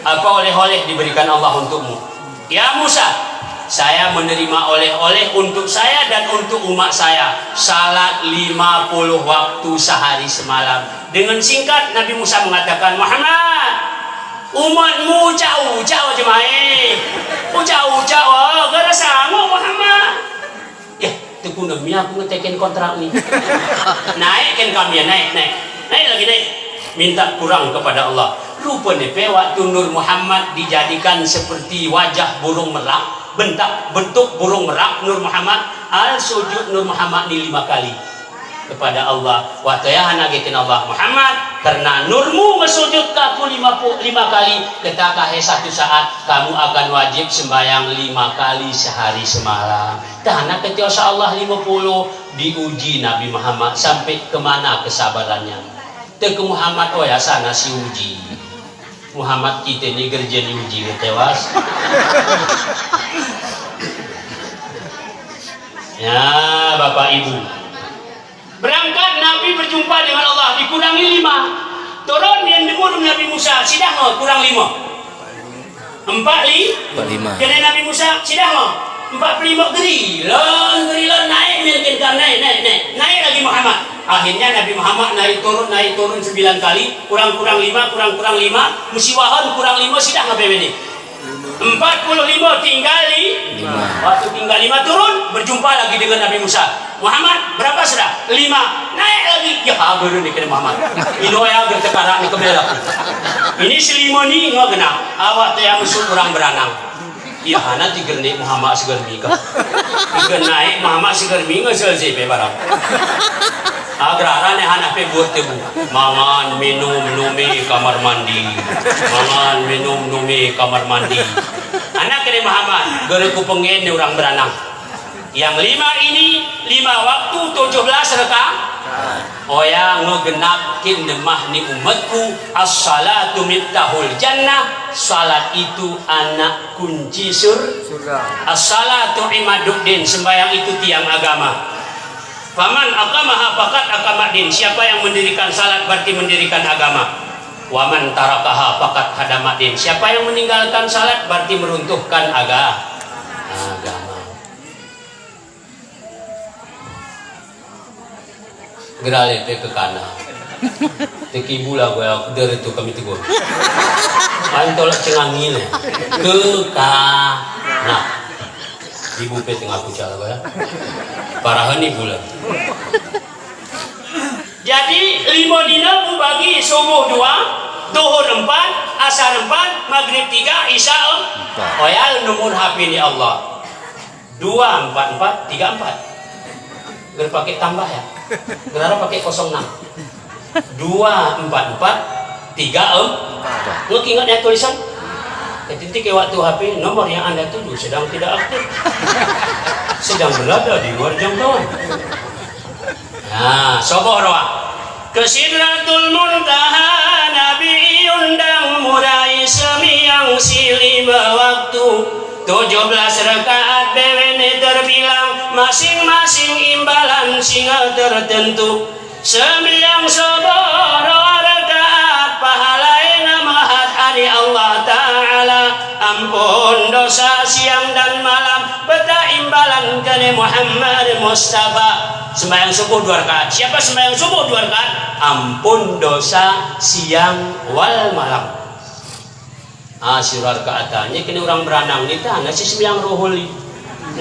Apa oleh-oleh diberikan Allah untukmu? Ya Musa, saya menerima oleh-oleh untuk saya dan untuk umat saya. Salat 50 waktu sehari semalam. Dengan singkat Nabi Musa mengatakan, Muhammad, umatmu jauh-jauh je main. Jauh-jauh, gara sama Muhammad. Ya, tekun demi aku ngetekin kontrak ni. Naikkan kami, naik lagi naik. Minta kurang kepada Allah. Rupanya waktu Nur Muhammad dijadikan seperti wajah burung merak. Bentuk burung merak Nur Muhammad, al-sujud Nur Muhammad ni 5 kali kepada Allah. Wa ta'ala nagikin Allah Muhammad, karena nurmu mesujud ke aku 5 kali, ketakah satu saat kamu akan wajib sembahyang 5 kali sehari semalam. Karena ketika Allah 50 diuji Nabi Muhammad sampai kemana kesabarannya. Ke Muhammad oh ya sana si uji. Muhammad kita ni kerja diuji tewas. Ya Bapak Ibu, berangkat Nabi berjumpa dengan Allah, dikurangi 5. Turun yang dibunuh Nabi Musa, sidah mau kurang 5. 45. Jadi Nabi Musa sidah mau 45 gerilon naik mungkin naik lagi Muhammad. Akhirnya Nabi Muhammad naik turun 9 kali, kurang 5, musiwahan kurang 5 sidah ngapain ini? 45 tinggal 5. Waktu tinggal 5 turun berjumpa lagi dengan Nabi Musa. Muhammad berapa sudah? 5. Naik lagi. Ya baru ni kena Muhammad. Ini yang bertekarak ni kembali. Ini selima ni ngah kena. Awak tu yang musuh kurang beranang. Ya nanti gernik Muhammad segar minggu. Tiga naik Muhammad segar minggu selesai barang. Agraran yang anak buat tebu. Mangan minum numi kamar mandi. Mangan minum numi kamar mandi. Anak kene Muhammad, gereku pengen ni orang beranang. Yang 5 ini 5 waktu 17 rakaat. Oh ya ngegenapkin nemah ni umatku, as-salatu miftahul jannah. Salat itu anak kunci surga. As-salatu imaduddin, sembahyang itu tiang agama. Faman aqamaha faqad aqamaddin, siapa yang mendirikan salat berarti mendirikan agama. Waman tarakaha faqad hadamaddin, siapa yang meninggalkan salat berarti meruntuhkan agama. Gerale pe ke kanan. Tekibu lah gue dari tu kami tegur. Main tolak cengangin ke kanan. Ibu pe tengah pucal gue. Parahan ni bulan. Jadi 5 dina bu bagi subuh 2, duhur 4, asar 4, maghrib 3, isya 4. Oh ya nomor HP ni Allah 244 34. Ger pakai tambah ya. Gerara pakai 06. 244 34. Lu ingat ya tulisan? Ketika ke waktu HP nomor yang Anda tuju sedang tidak aktif. Sedang berada di luar jangkauan. Nah, soboh doa. Ke Sidratul Muntaha Nabi undang murai semiyang silima waktu 17 rakaat bewene terbilang, masing-masing imbalan singa tertentu. Sembiang soboh doa rakaat pahala yang mahat hari Allah Ta'ala. Ampun dosa siang dan malam, betah imbalan kene Muhammad Mustafa. Sembahyang subuh 2 rakaat. Siapa sembahyang subuh 2 rakaat? Ampun dosa siang wal malam. Surat keatanya kini orang beranang ni tak nasi sembiang rohuli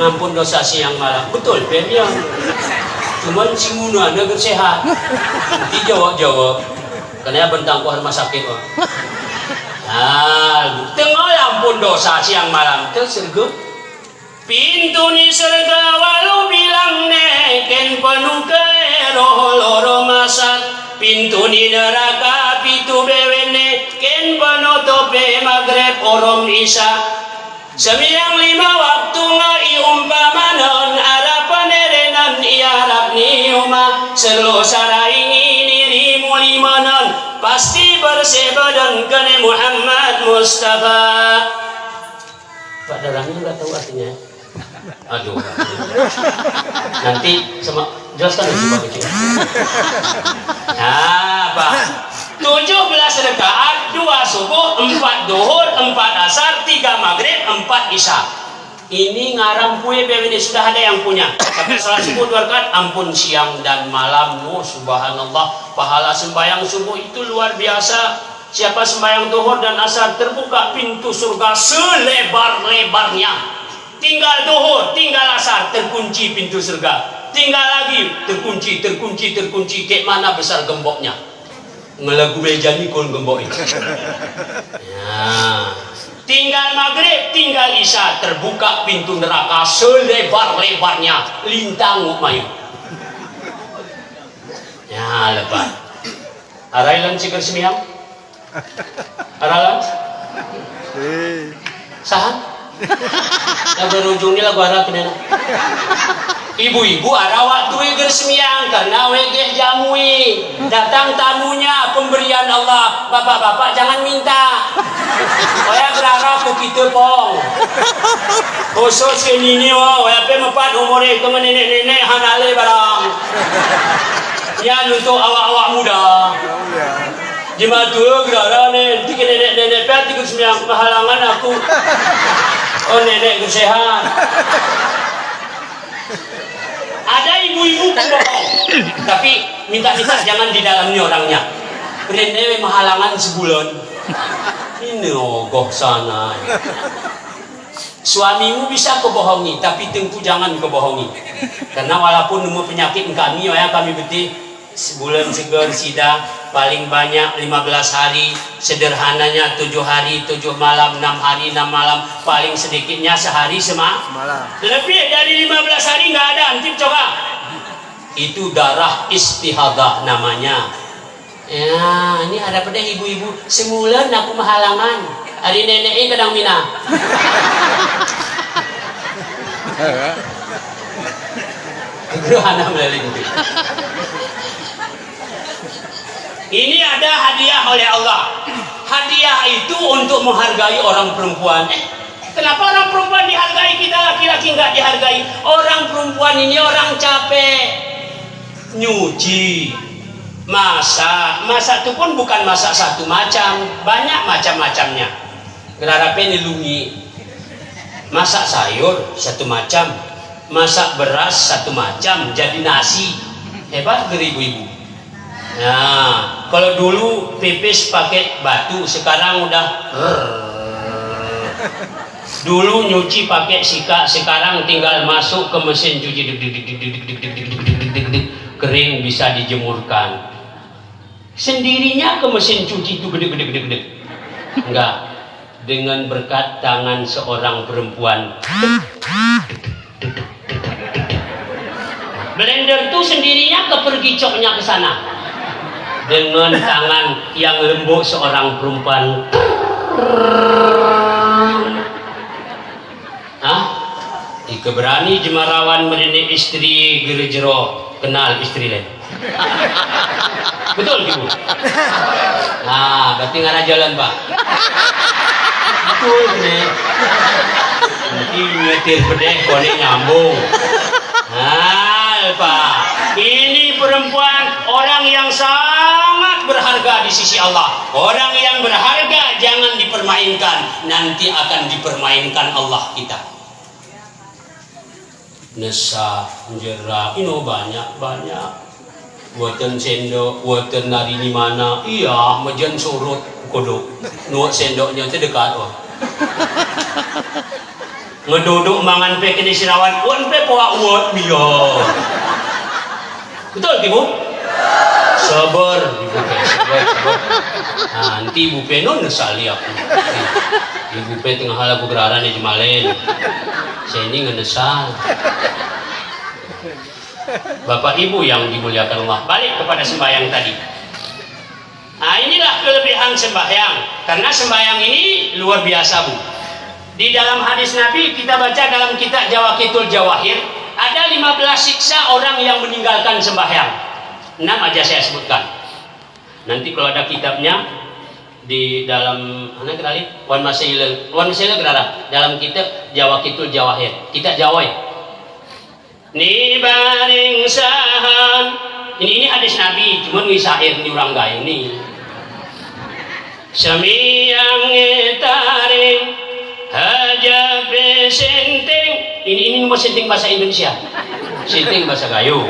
ngampun dosa siang malam. Betul periang. Cuman si guna negeri sehat. Dijawab karena bentang ku rumah sakit. Tengah ampun dosa siang malam tersergup pintu ni surga walau bilang neken penuh loro masar, pintu ni neraka pitu bewene ken penuh tope maghrib orom isya. Sembiang lima waktu ngai umpamanon arah panerenan iarap niuma selo sarai ini limanon pasti bersebadan kene Muhammad Mustafa. Pak Darahnya nggak tahu artinya. Aduh. Nanti sama jelaskan lagi Pak kecil. Nah, Pak. 17 rakaat, 2 subuh, 4 duhur, 4 asar, 3 maghrib, 4 isya. Ini ngarang kue ini sudah ada yang punya. Tapi salat subuh 2 rakaat, ampun siang dan malam. Oh, subhanallah, pahala sembahyang subuh itu luar biasa. Siapa sembahyang duhur dan asar terbuka pintu surga selebar-lebarnya. Tinggal duhur, tinggal asar terkunci pintu surga. Tinggal lagi terkunci. Kayak mana besar gemboknya? Ngelagu meja ni kon gembok itu. Ya. Tinggal maghrib, tinggal isya terbuka pintu neraka selebar-lebarnya. Lintang mayu. Ya lepas. Arailan cikar semiang. Aralan. Sahan. Lagu rujung ni lagu arah kena. Ibu-ibu arah waktu gersemiang karena wegeh jamui. Datang tamunya pemberian Allah. Bapak-bapak jangan minta. Oya berharap ke kita pong. Khusus ke nini wah. Oya pe mepat umure ke nenek-nenek hanale barang. Ya untuk awak-awak muda. Jemaah tua gerara ni. Tiga nenek-nenek pe tiga semiang halangan aku. Oh nenek kesehat. Ada ibu-ibu pembohong, tapi minta-minta jangan di dalamnya orangnya. Nenek mahalangan sebulan. Ini ogoh sana. Suamimu bisa kebohongi, tapi tengku jangan kebohongi. Karena walaupun nemu penyakit kami, ya kami beti sebulan segar sida paling banyak 15 hari, sederhananya 7 hari 7 malam, 6 hari 6 malam, paling sedikitnya sehari semalam. Lebih dari 15 hari nggak ada, antip coba. Itu darah istihadah namanya. Ya, ini ada pada ibu-ibu sebulan aku mahalangan. Hari nenek kadang mina. Gerhana meliling. Ini ada hadiah oleh Allah. Hadiah itu untuk menghargai orang perempuan. Kenapa orang perempuan dihargai, kita laki-laki nggak dihargai? Orang perempuan ini orang capek, nyuci, masak itu pun bukan masak satu macam, banyak macam-macamnya. Gerarape nilungi, masak sayur satu macam, masak beras satu macam, jadi nasi. Hebat geri ibu-ibu. Nah, kalau dulu pipis pakai batu, sekarang udah dulu nyuci pakai sikat, sekarang tinggal masuk ke mesin cuci, kering bisa dijemurkan. Sendirinya ke mesin cuci itu gede. Enggak, dengan berkat tangan seorang perempuan. Blender itu sendirinya kepergi coknya ke sana. Dengan tangan yang lembut seorang perempuan. Ika berani jemarawan merenik istri gerejero kenal istri lain. Betul ibu? Nah, berarti ngarah jalan pak. Betul nih. Nanti nyetir pedeh kone nyambung. Nah, pak. Ini perempuan orang yang sangat berharga di sisi Allah. Orang yang berharga jangan dipermainkan. Nanti akan dipermainkan Allah kita. Nesa, jera, ini banyak. Buatan sendok, buatan nari di mana? Iya, majan surut kodok. Nuak sendoknya itu dekat. Ngeduduk mangan pe kini sirawan, wan pe poak uat biya. Betul ibu? Sabar, ibu sabar. Nanti Ibu Penon nesali aku. Ibu Pe tengah hal aku geraran di Jemalen. Saya ini ngenesal. Bapak Ibu yang dimuliakan Allah, balik kepada sembahyang tadi. Nah, inilah kelebihan sembahyang. Karena sembahyang ini luar biasa, Bu. Di dalam hadis Nabi kita baca dalam kitab Jawakitul Jawahir, ada 15 siksa orang yang meninggalkan sembahyang. 6 aja saya sebutkan. Nanti kalau ada kitabnya di dalam mana kenali Wan Masaila gerara dalam kitab Jawakitul Jawahir, kitab Jawai. Ni baring sahan. Ini hadis Nabi, cuma ngisair ni orang gaya ni. Semiyang taring haja senting. Ini nomor senting bahasa Indonesia. Senting bahasa Gayo.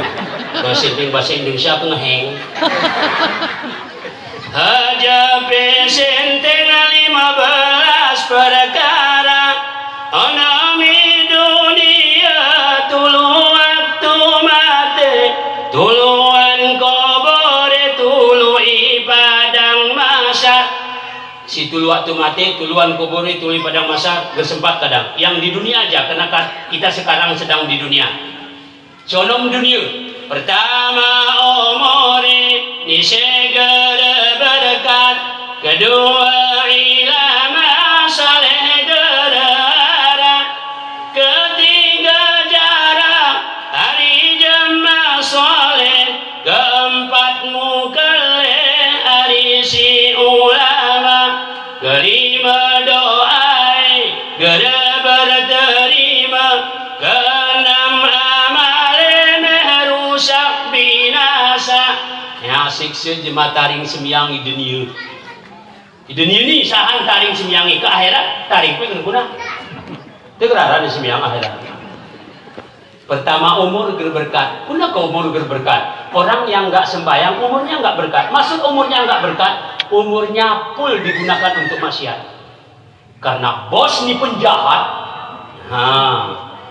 Kalau senting bahasa Indonesia pengeheng. Haja senting 15 perkara. Anami dunia tulu waktu mati, tuluan kubur tului padang masyar. Si tulu waktu mati, tuluan kubur tului padang masyar bersempat kadang. Yang di dunia aja, karena kita sekarang sedang di dunia. Sonom dunia. Pertama umuri ni segera berkat, kedua ilmu saleh derara, ketiga jarak hari jemaah soleh, keempat mukalleh hari si ulama, kelima doai gera berterima, keenam amale merusak binasa. Ya siksa jemaah taring sembiang di dunia. Di dunia ini sahan taring sembiangi ke akhirat taring pun guna. Itu kerana di sembiang akhirat. Pertama umur berberkat. Kuna ke umur berberkat. Orang yang enggak sembahyang umurnya enggak berkat. Maksud umurnya enggak berkat, umurnya full digunakan untuk maksiat. Karena bos ni penjahat.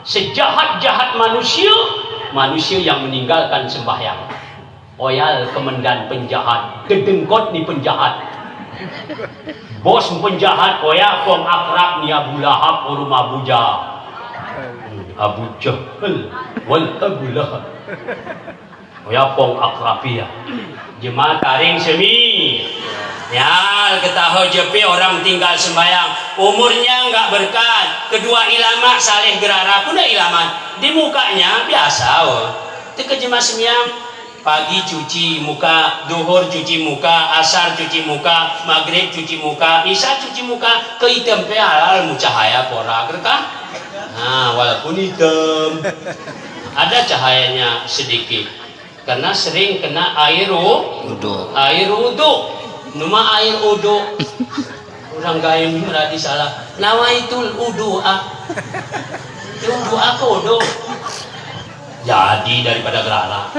Sejahat-jahat manusia yang meninggalkan sembahyang. Oyal kemendan penjahat, kedengkot ni penjahat. Bos penjahat koya kom akrab ni Abu Lahab urum Abu Jahal. Abu Jahal wal Abu Lahab. Koya kom akrabia. Jemaah taring semi. Ya, ketahui jepi orang tinggal sembahyang, umurnya enggak berkat. Kedua ilama saleh gerara pun dah ilaman. Di mukanya biasa oh. Itu ke jemaah sembahyang. Pagi cuci muka, duhur cuci muka, asar cuci muka, maghrib cuci muka, isya cuci muka, ke hitam pe halal cahaya pora kah? Nah, walaupun hitam ada cahayanya sedikit karena sering kena air wudu. Numa air wudu. Orang gaya ini berarti salah. Nawaitul wudu Wudu aku wudu. Jadi daripada gerara.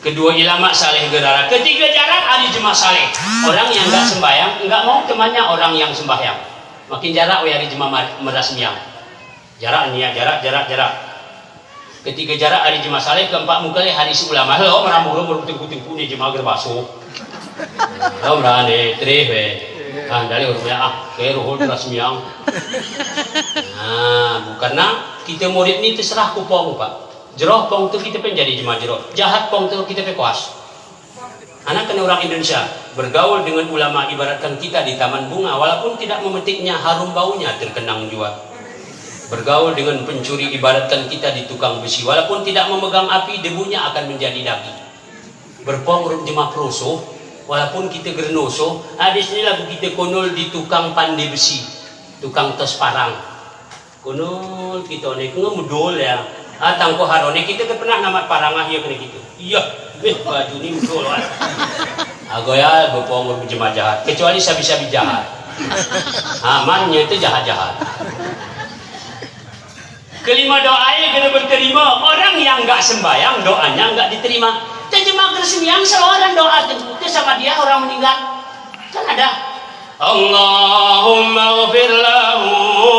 Kedua ilama saleh gerara, ketiga jarak ahli jemaah saleh. Orang yang enggak sembahyang enggak mau temannya orang yang sembahyang. Makin jarak we hari jemaah merasmiang. Jarak nia jarak. Ketiga jarak hari jemaah saleh, keempat mukalleh hari si ulama. Lo meramu bertengku-tengku ni jemaah gerbasuh. Lo merane treh we. Dari urusnya ke ruhul merasmiang. Nah, bukannya kita murid ni terserah kupong Pak. Jeroh pong tu kita penjadi jemaah jeroh, jahat pong tu kita pekuas. Anak kena orang Indonesia bergaul dengan ulama ibaratkan kita di taman bunga, walaupun tidak memetiknya harum baunya terkenang jua. Bergaul dengan pencuri ibaratkan kita di tukang besi, walaupun tidak memegang api debunya akan menjadi daging. Berpong jemaah perusuh, walaupun kita gernoso, di sini lagu kita konol di tukang pandai besi, tukang tos parang. Konol kita ni ngemudol ya. Tangko harone kita pernah namat parangah ya kena gitu. Iya, baju ni betul kan. Agoya berpong berjemaah jahat, kecuali sabi-sabi jahat. Amannya itu jahat-jahat. Kelima doanya kena berterima. Orang yang enggak sembahyang doanya enggak diterima. Jemaah kesembiang seorang doa itu sama dia orang meninggal. Kan ada. Allahumma ghfir lahu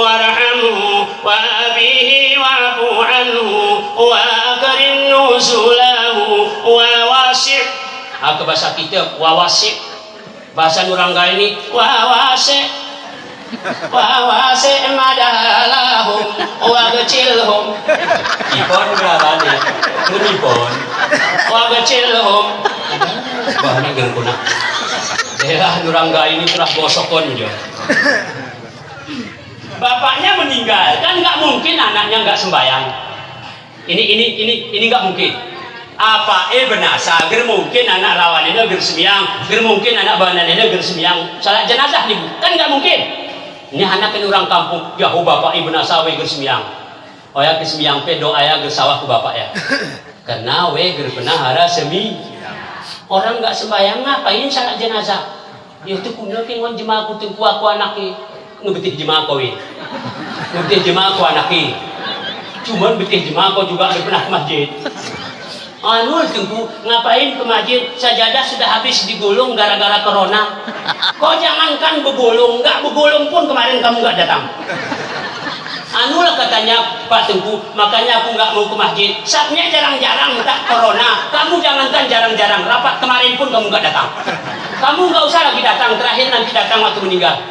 warhamhu wa'afihi wa'afu anhu wa akrim nuzulahu wa wasi' ke bahasa kita wawasik, bahasa Nurangga ini wawasik madalahum wa gecilhum ipon garane ipon wa gecilhum bahane gerkuna daerah Nurangga ini telah bosokon jo. Bapaknya meninggal, kan nggak mungkin anaknya nggak sembahyang. Ini nggak mungkin. Apa benasa? Ger mungkin anak rawan ini ger sembiang, ger mungkin anak banan ini ger sembiang. Salat jenazah nih, kan nggak mungkin. Ini anak kan orang kampung, jauh bapak benasa we ger sembiang. Oh ya ke sembiang pe doa ya ger sawah ke bapak ya. Karena we ger penahara semi. Orang nggak sembahyang ngapain salat jenazah? Itu kuno kingon jemaah kutu aku anaknya. Ngebetih jemaah kowe, ngebetih jemaah ko anaki, cuman betih jemaah ko juga pernah ke masjid. Anu tunggu ngapain ke masjid? Sajadah sudah habis digulung gara-gara corona. Kau jangankan begulung, nggak begulung pun kemarin kamu nggak datang. Anu lah katanya Pak Tengku, makanya aku nggak mau ke masjid. Saatnya jarang-jarang tak corona. Kamu jangankan jarang-jarang, rapat kemarin pun kamu nggak datang. Kamu nggak usah lagi datang, terakhir nanti datang waktu meninggal.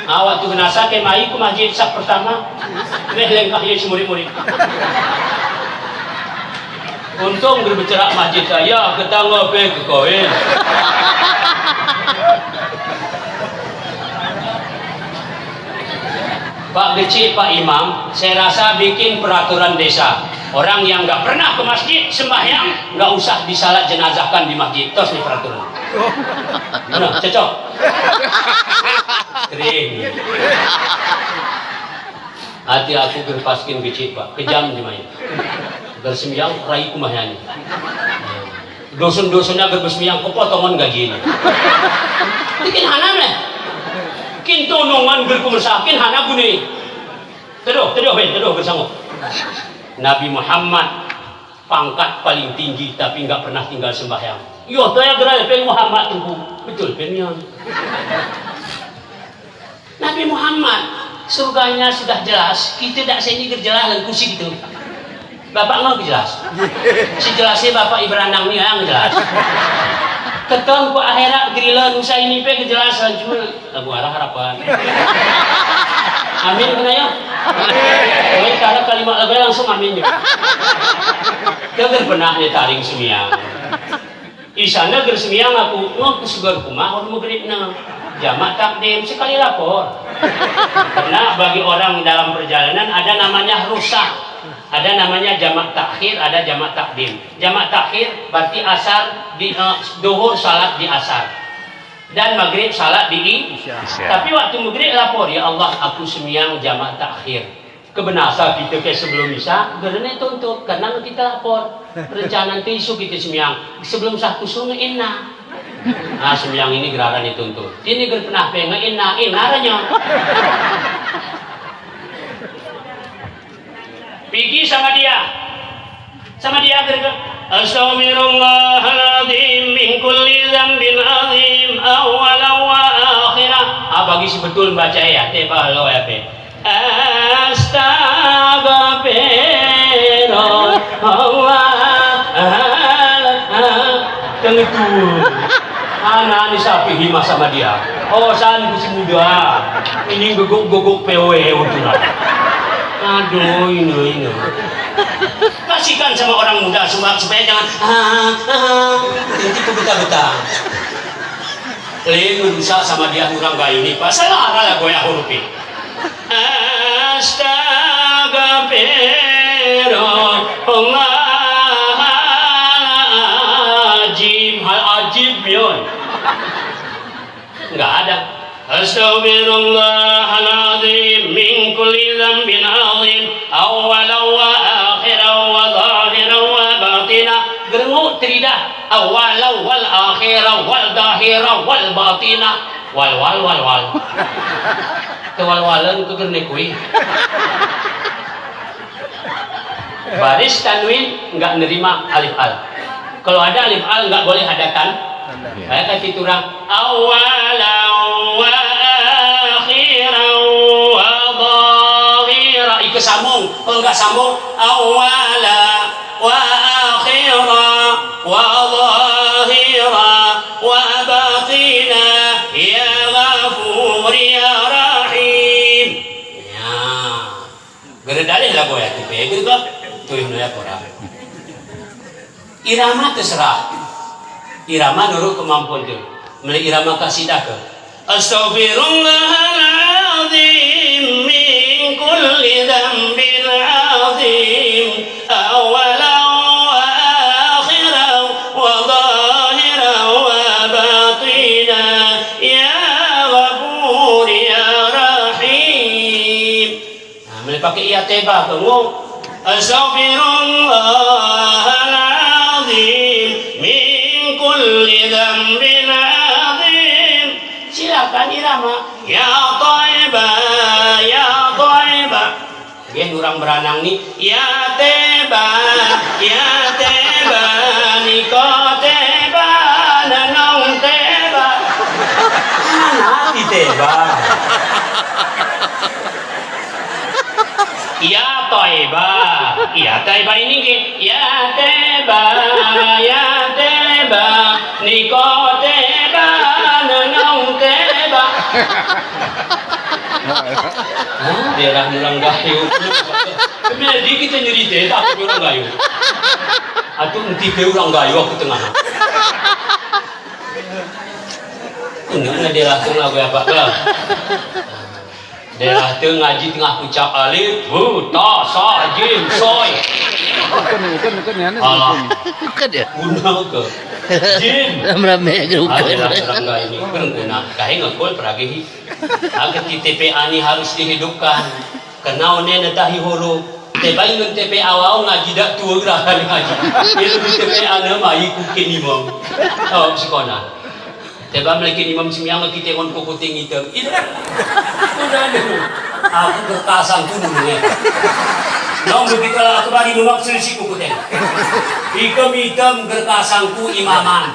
Waktu genasa ke mai ke masjid sak pertama lengkah ya si murid-murid. Untung berbicara masjid saya ketangga pe ke koin. Pak Geci, Pak Imam, saya rasa bikin peraturan desa. Orang yang nggak pernah ke masjid sembahyang nggak usah disalat jenazahkan di masjid. Terus nih peraturan. Mana cocok? Kering. Hati aku berpaskin kecil Pak, kejam di main. Bersembiang rai kumahyani. Dosun-dosunnya bersembiang kepotongan gaji ini. Bikin hana meh. Kin tonongan berkumasakin hana guni. Teduh bersama. Nabi Muhammad pangkat paling tinggi tapi nggak pernah tinggal sembahyang. Yo, saya gerai peng Muhammad tunggu. Betul penyan. Nabi Muhammad surganya sudah jelas, kita tidak sini gerjelas dan kursi gitu. Bapak mau jelas. Si jelasnya Bapak Ibrandang nih yang jelas. Ketemu ke akhirat gerila nusa ini pe kejelasan cuma lagu arah harapan. Amin kena ya. Amin karena kalimat lagu langsung amin ya. Jangan pernah ditaring semiang. Isana ger semiang aku segar kumah orang maghribna. Jamak takdim sekali lapor. Karena bagi orang dalam perjalanan ada namanya rusak, ada namanya jamak takhir, ada jamak takdim. Jamak takhir berarti asar di duhur salat di asar dan maghrib salat di isya. Tapi waktu maghrib lapor, ya Allah aku semiang jamak takhir. Kebenasa kita ke sebelum isya, gerene tuntut karena kita lapor. Rencana tisu kita semiang sebelum sah kusung inna. Nah, sembiang ini gerakan dituntut. Ini pernah pengen inaranya. Pergi sama dia gerga. Astaghfirullahaladzim min kulli dzambin azim awwalan wa akhirah. Bagi si betul baca ya, tebal lo ya pe. Astaghfirullah. Tentu. Anak ini sapi hima sama dia. Oh, san si muda. Ini guguk PW untuk. Aduh, ini. Kasihkan sama orang muda supaya jangan nanti itu betah-betah. Lain rusak sama dia kurang gaya ini. Pak, salah lah goyah hurufin. Astagfirullahaladzim. Hal ajib yun. Enggak ada. Astaghfirullahaladzim min kulli dzambin azim awwalan wa akhiran wa zahiran wa batina. Gerengu tridah awwalan wal akhiran wal zahiran wal batina wal. Kewal-walan ke gerne kuy. Baris tanwin enggak nerima alif al. Kalau ada alif al enggak boleh adakan. Saya kasih turang awalan wa akhiran wa dhahira. Ika sambung. Kalau enggak sambung awala wa akhira wa lah boya tipe gitu tuh ya pora. Irama terserah. Irama nurut kemampuan tuh. Mulai irama kasidah ke. Astaghfirullahaladzim min kulli dzambin azim awalan wa akhiran wa zahiran wa batinan ya Ghafur ya Rahim. Nah, mulai pakai iya teba kamu. Astaghfirullahaladzim min kulli dzambin azim. Silakan irama. Ya Taiba, ya Taiba. Dia orang beranang nih. Ya Teba, niko Teba, nanong Teba. Mana di Teba? Ya Taiba ini ke. Ya Teba, niko Teba, nanong Teba. Daerah Murang Gayo. Kemudian kita nyerita aku Murang Gayo. Atau nanti ke Murang Gayo aku tengah. Enggak daerah tengah gue apa lah. Daerah tengah ngaji tengah ucap alif, ta, sa, jim, soy. Bukan ya. Bukan ya. Guna ke. Jim. Rame-rame ke bukan. Daerah serangga ini guna. Kahing ngekol peragi. Agar TPA ini harus dihidupkan. Karena one tahi hulu. Tebai ngan TPA awal ngaji dak tua gerakan ngaji. Itu TPA na mai kukin imam. Oh sekolah. Teba melaki imam sembiang kita kon kukuting hitam. Itu udah dulu. Aku berkasan tu dulu ya. Nong begitu aku bagi numak selisih kukuteng. Ikam hitam berkasangku imaman.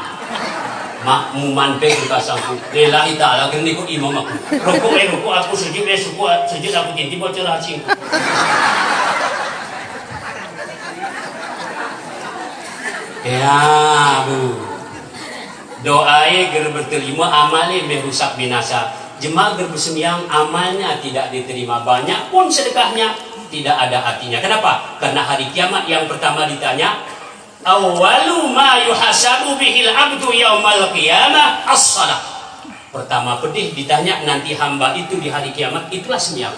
Makmuman pe berkasangku. Lillahi ta'ala gini ku imam aku. Ruku aku sujud aku tinti bocor hacing. Ya bu. Doai ger berterima amalnya merusak binasa. Jemaah ger bersembiang amalnya tidak diterima. Banyak pun sedekahnya tidak ada artinya. Kenapa? Karena hari kiamat yang pertama ditanya, awwalu ma yuhasabu bihil abdu yaumal qiyamah as-salah. Pertama pedih ditanya nanti hamba itu di hari kiamat itulah sembiang.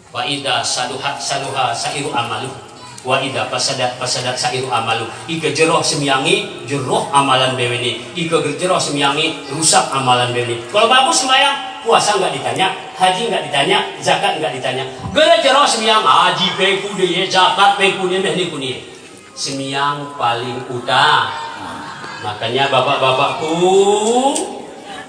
Wa idza saluha sairu amalu wa idza fasadat sairu amalu. Ika jeroh sembiangi jeroh amalan bewene. Ika jeroh sembiangi rusak amalan bewene. Kalau bagus sembahyang puasa nggak ditanya, haji nggak ditanya, zakat nggak ditanya. Gara jeroh sembiang haji peku dia, zakat peku dia mehni kunie. Sembiang paling utama. Makanya bapak-bapakku,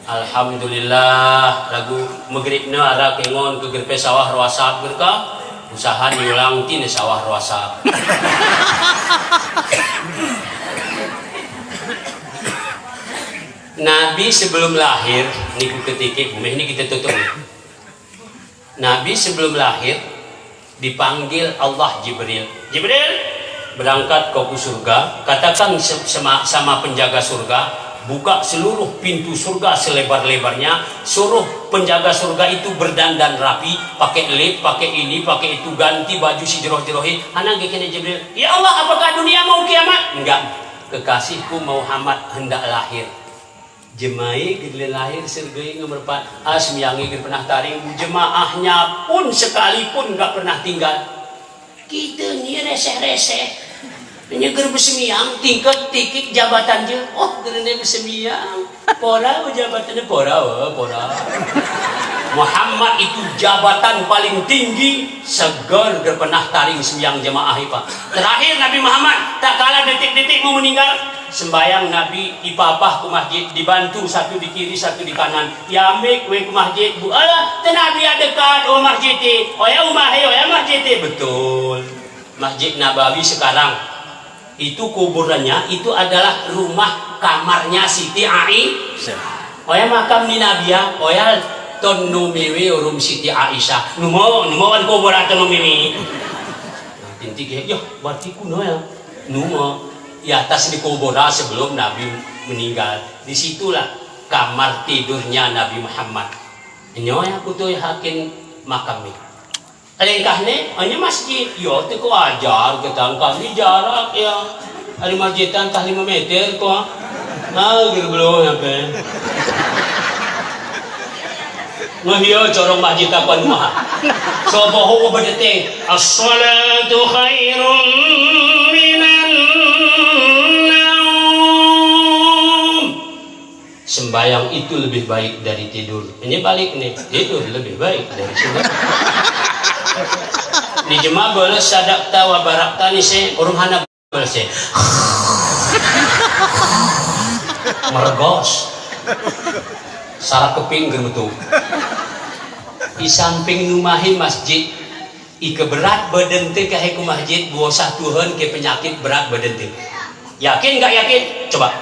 alhamdulillah lagu magribna ara kengon ke gerpe sawah ruasap berkah. Usaha diulang tin sawah ruasap. Nabi sebelum lahir, ini ketika ini kita tutup. Nabi sebelum lahir dipanggil Allah Jibril. Jibril berangkat ke surga, katakan sama penjaga surga, buka seluruh pintu surga selebar-lebarnya, suruh penjaga surga itu berdandan rapi, pakai lip, pakai ini, pakai itu, ganti baju si jeroh-jerohi. Anak gini Jibril, ya Allah apakah dunia mau kiamat? Enggak, kekasihku Muhammad hendak lahir. Jemaah gede lahir sergai nomor 4 asmiangi pernah taring jemaahnya pun sekalipun nggak pernah tinggal. Kita ni reseh-reseh menyeger bersemiang tingkat tikik jabatan je. Oh gerene bersemiang pora jabatannya pora. Muhammad itu jabatan paling tinggi segar pernah taring sembiang jemaah Pak. Terakhir Nabi Muhammad tak kalah detik-detik mau meninggal sembayang Nabi ipapah ke masjid, dibantu satu di kiri satu di kanan. Ya ambil kue ke masjid bu alah tenabi dekat oh masjid oh ya umah oh ya masjid betul. Masjid Nabawi sekarang itu kuburannya itu adalah rumah kamarnya Siti Aisyah. Oh ya makam ni Nabiya oh ya ton numiwi urum Siti Aisyah numo wan kuburan ton numiwi. Tinti ya berarti kuno ya numo di atas di kubura sebelum Nabi meninggal. Disitulah kamar tidurnya Nabi Muhammad. Ini aku tuh hakin makam ini. Alengkah ni, hanya masjid. Ya, tu kau ajar kita kali jarak ya. Ada masjidan kah 5 meter kau. Gerbelo apa? Ngahia corong masjid apa rumah. So bohong berdete. As-salatu khairun minan naum. Sembayang itu lebih baik dari tidur. Ini balik nih. Tidur lebih baik dari tidur. Di jemaah balas sadak tawa barak tani se orang hana balas se. Mergos. Sarak keping germetu. Di samping numahin masjid ike berat badan teh kahe ku masjid buah satuhan ke penyakit berat badan teh. Yakin gak yakin? Coba.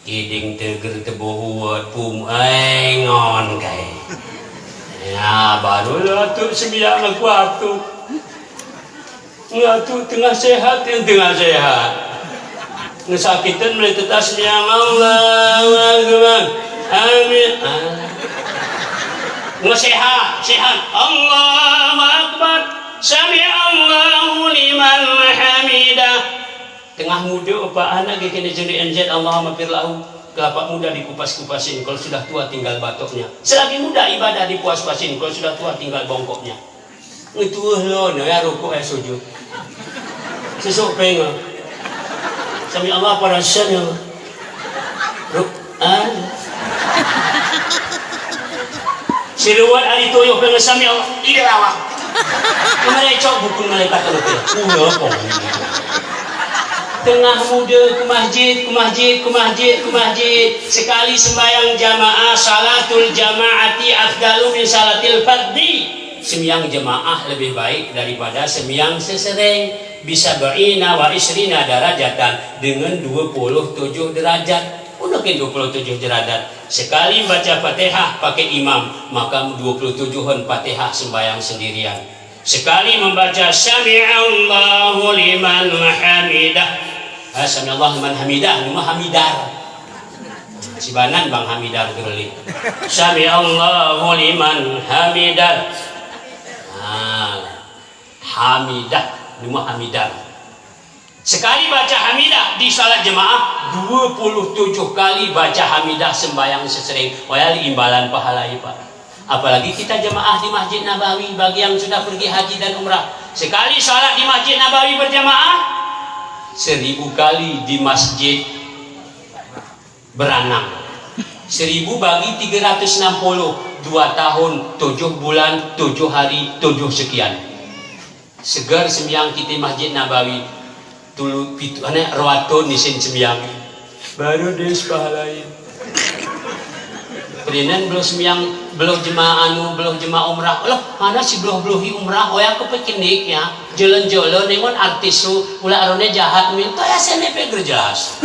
Iding teger tebohuat pum engon kae. Ya baru lah tu sembiang aku atu. Ngatu tengah sehat yang tengah sehat. Ngesakitan mulai tetas sembiang Allahu Akbar. Amin. Sehat, sehat. Allahu Akbar. Sami Allahu liman hamidah. Tengah muda apa anak kena jadi NZ Allahumma firlahu. Kelapa muda dikupas-kupasin, kalau sudah tua tinggal batoknya. Selagi muda ibadah dipuas-puasin, kalau sudah tua tinggal bongkoknya. Itu loh, ya rukuk sujud. Sesuk pengen. Sami Allah pada syanya. Siruan hari toyo pengen sami Allah ide awak. Kemarin cok buku malaikat kalau tu. Tengah muda ke masjid, ke masjid, ke masjid, ke masjid. Sekali sembahyang jamaah, salatul jamaati afdalu min salatil fardhi. Sembahyang jamaah lebih baik daripada sembahyang sesereng. Bisa berina wa isrina darajatan dengan 27 derajat. Unakin 27 derajat. Sekali baca Fatihah pakai imam, maka 27-an Fatihah sembahyang sendirian. Sekali membaca Sami'allahu liman hamidah. Sami'allahu liman hamidah, nama Hamidar. Sibanan Bang Hamidar gerli. Sami'allahu liman hamidah. Hamidah, nama Hamidar. Sekali baca hamidah di salat jemaah 27 kali baca hamidah sembahyang sesering. Wayali imbalan pahala Pak. Apalagi kita jemaah di Masjid Nabawi bagi yang sudah pergi haji dan umrah. Sekali salat di Masjid Nabawi berjamaah 1000 kali di Masjid Beranang. 1000 bagi 360, 2 tahun, 7 bulan, 7 hari, 7 sekian. Segar sembiang kita Masjid Nabawi tulu pitu ane rawaton nisin sembiang baru des pahalain. Kemudian belum sembiang belum jemaah belum jemaah umrah. Loh, mana si beluh-beluhi umrah? Oh ya kepekinik ya. Jalan-jalan nengon artis su ulah arone jahat minta ya senepe gerjas.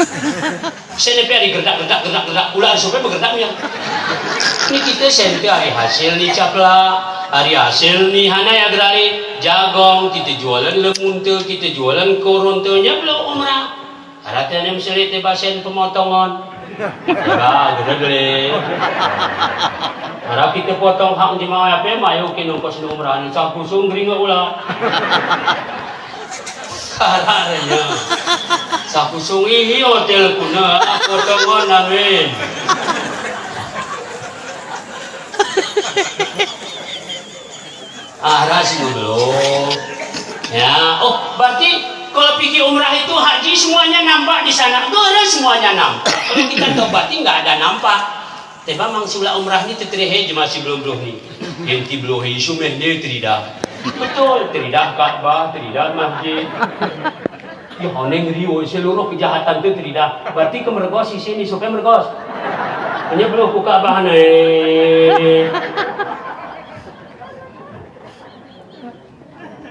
Senepe di gerdak ulah supaya bergerdak ya. Ini kita senepe hari hasil nih capla, hari hasil nih hana ya gerali jagong kita jualan lemunte, kita jualan korontenya belum umrah. Harapnya misalnya tebasen pemotongan. Ya, gede-gede. Harap kita potong hak jemaah apa mayo kinongkos di umrahan. Sa kusung gering ulah. Karanya. Sa kusung ihi hotel kuna potongan namin. Aras belum. Ya, oh berarti kalau pergi umrah itu haji semuanya nampak di sana. Gara semuanya nampak. Kalau kita tobati nggak ada nampak. Tapi memang sulah umrah ini terterhe masih belum nih. Yang tiblohi sumeh dia teridah. Betul, teridah Ka'bah, teridah masjid. Ya honeng rio seluruh kejahatan itu teridah. Berarti kemergos di sini supaya mergos. Hanya belum buka Ka'bah nih.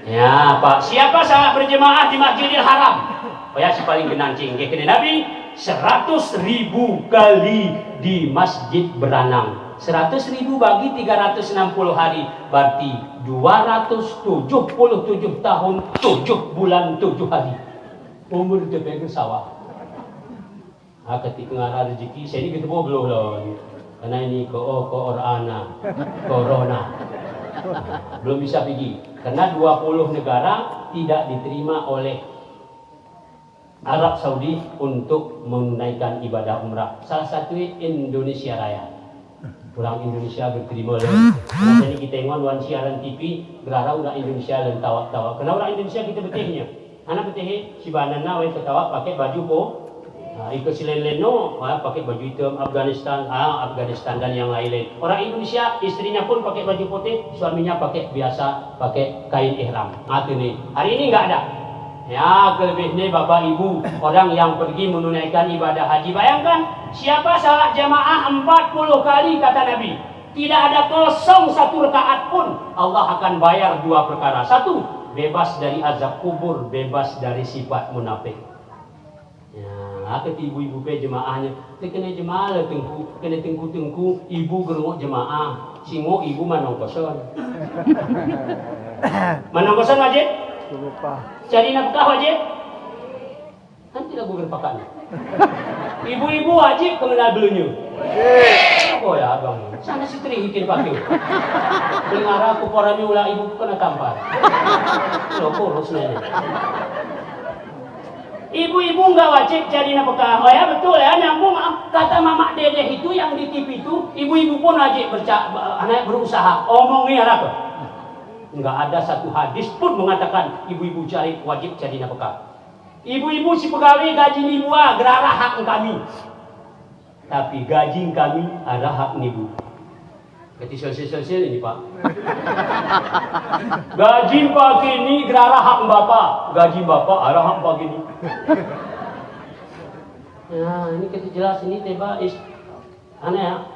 Ya Pak, siapa sangat berjemaah di Masjidil Haram? Oh ya si paling genancing, kena Nabi 100.000 kali di Masjid Beranang. 100.000 bagi 360 hari berarti 277 tahun 7 bulan 7 hari. Umur tepeger sawah. Ketika ngarah rezeki, saya ini ketemu belum loh. Karena ini corona belum bisa pergi. Karena 20 negara tidak diterima oleh Arab Saudi untuk menunaikan ibadah umrah. Salah satunya Indonesia Raya. Orang Indonesia berterima lah. Nah, jadi kita tengok luar siaran TV, gerara orang Indonesia dan tawak-tawak. Karena orang Indonesia kita betihnya. Anak betih si banana we ketawa pakai baju po. Ikut si Leno pakai baju hitam Afghanistan dan yang lain-lain. Orang Indonesia istrinya pun pakai baju putih, suaminya pakai biasa pakai kain ihram. Itu nih. Hari ini nggak ada. Ya, kelebihnya Bapak Ibu, orang yang pergi menunaikan ibadah haji. Bayangkan, siapa salat jamaah 40 kali kata Nabi. Tidak ada kosong satu rakaat pun. Allah akan bayar 2 perkara. 1, bebas dari azab kubur, bebas dari sifat munafik. Ya, kata ibu-ibu pe jemaahnya, kena jemaah lah tengku, kena tengku-tengku, ibu gerungok jemaah. Singo ibu manong koson. Manong koson wajib? Cari nafkah wajib? Kan tidak gugur pakan. Ibu-ibu wajib mengenal belunya. Oh ya abang, sana si teri bikin pakai. Dengar aku porami ulah ibu kena tampar. Lo kurus nenek. Ibu-ibu nggak wajib cari nafkah. Oh ya betul ya, nyambung. Kata mama dedeh itu yang di TV itu, ibu-ibu pun wajib anak berusaha. Omongnya apa? Enggak ada satu hadis pun mengatakan ibu-ibu wajib cari nafkah. Ibu-ibu si pegawai gaji ibu gerara hak kami. Tapi gaji kami ada hak ibu. Berarti sosial ini Pak. Gaji pagi ini gerara hak bapak. Gaji bapak ada hak pagi ini. Nah ini kita jelas ini tiba aneh ya.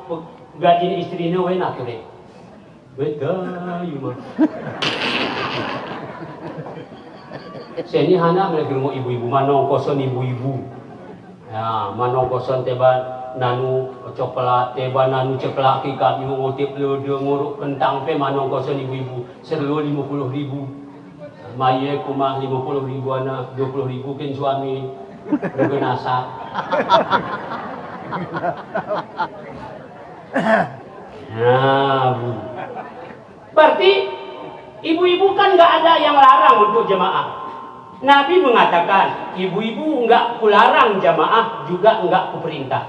Gaji istrinya enak deh. Betul, mah. Saya ini hana mengerti ibu-ibu manong koson ibu-ibu. Ya, manong koson teba nanu coklat, teba nanu ceklak kikap yu ngutip lu dia nguruk kentang pe manong koson ibu-ibu. Serlu 50.000. Maye kumah 50.000 anak, 20.000 kin suami bergenasa. Nah, Bu. Berarti ibu-ibu kan nggak ada yang larang untuk jemaah. Nabi mengatakan ibu-ibu nggak kularang jemaah juga nggak kuperintah.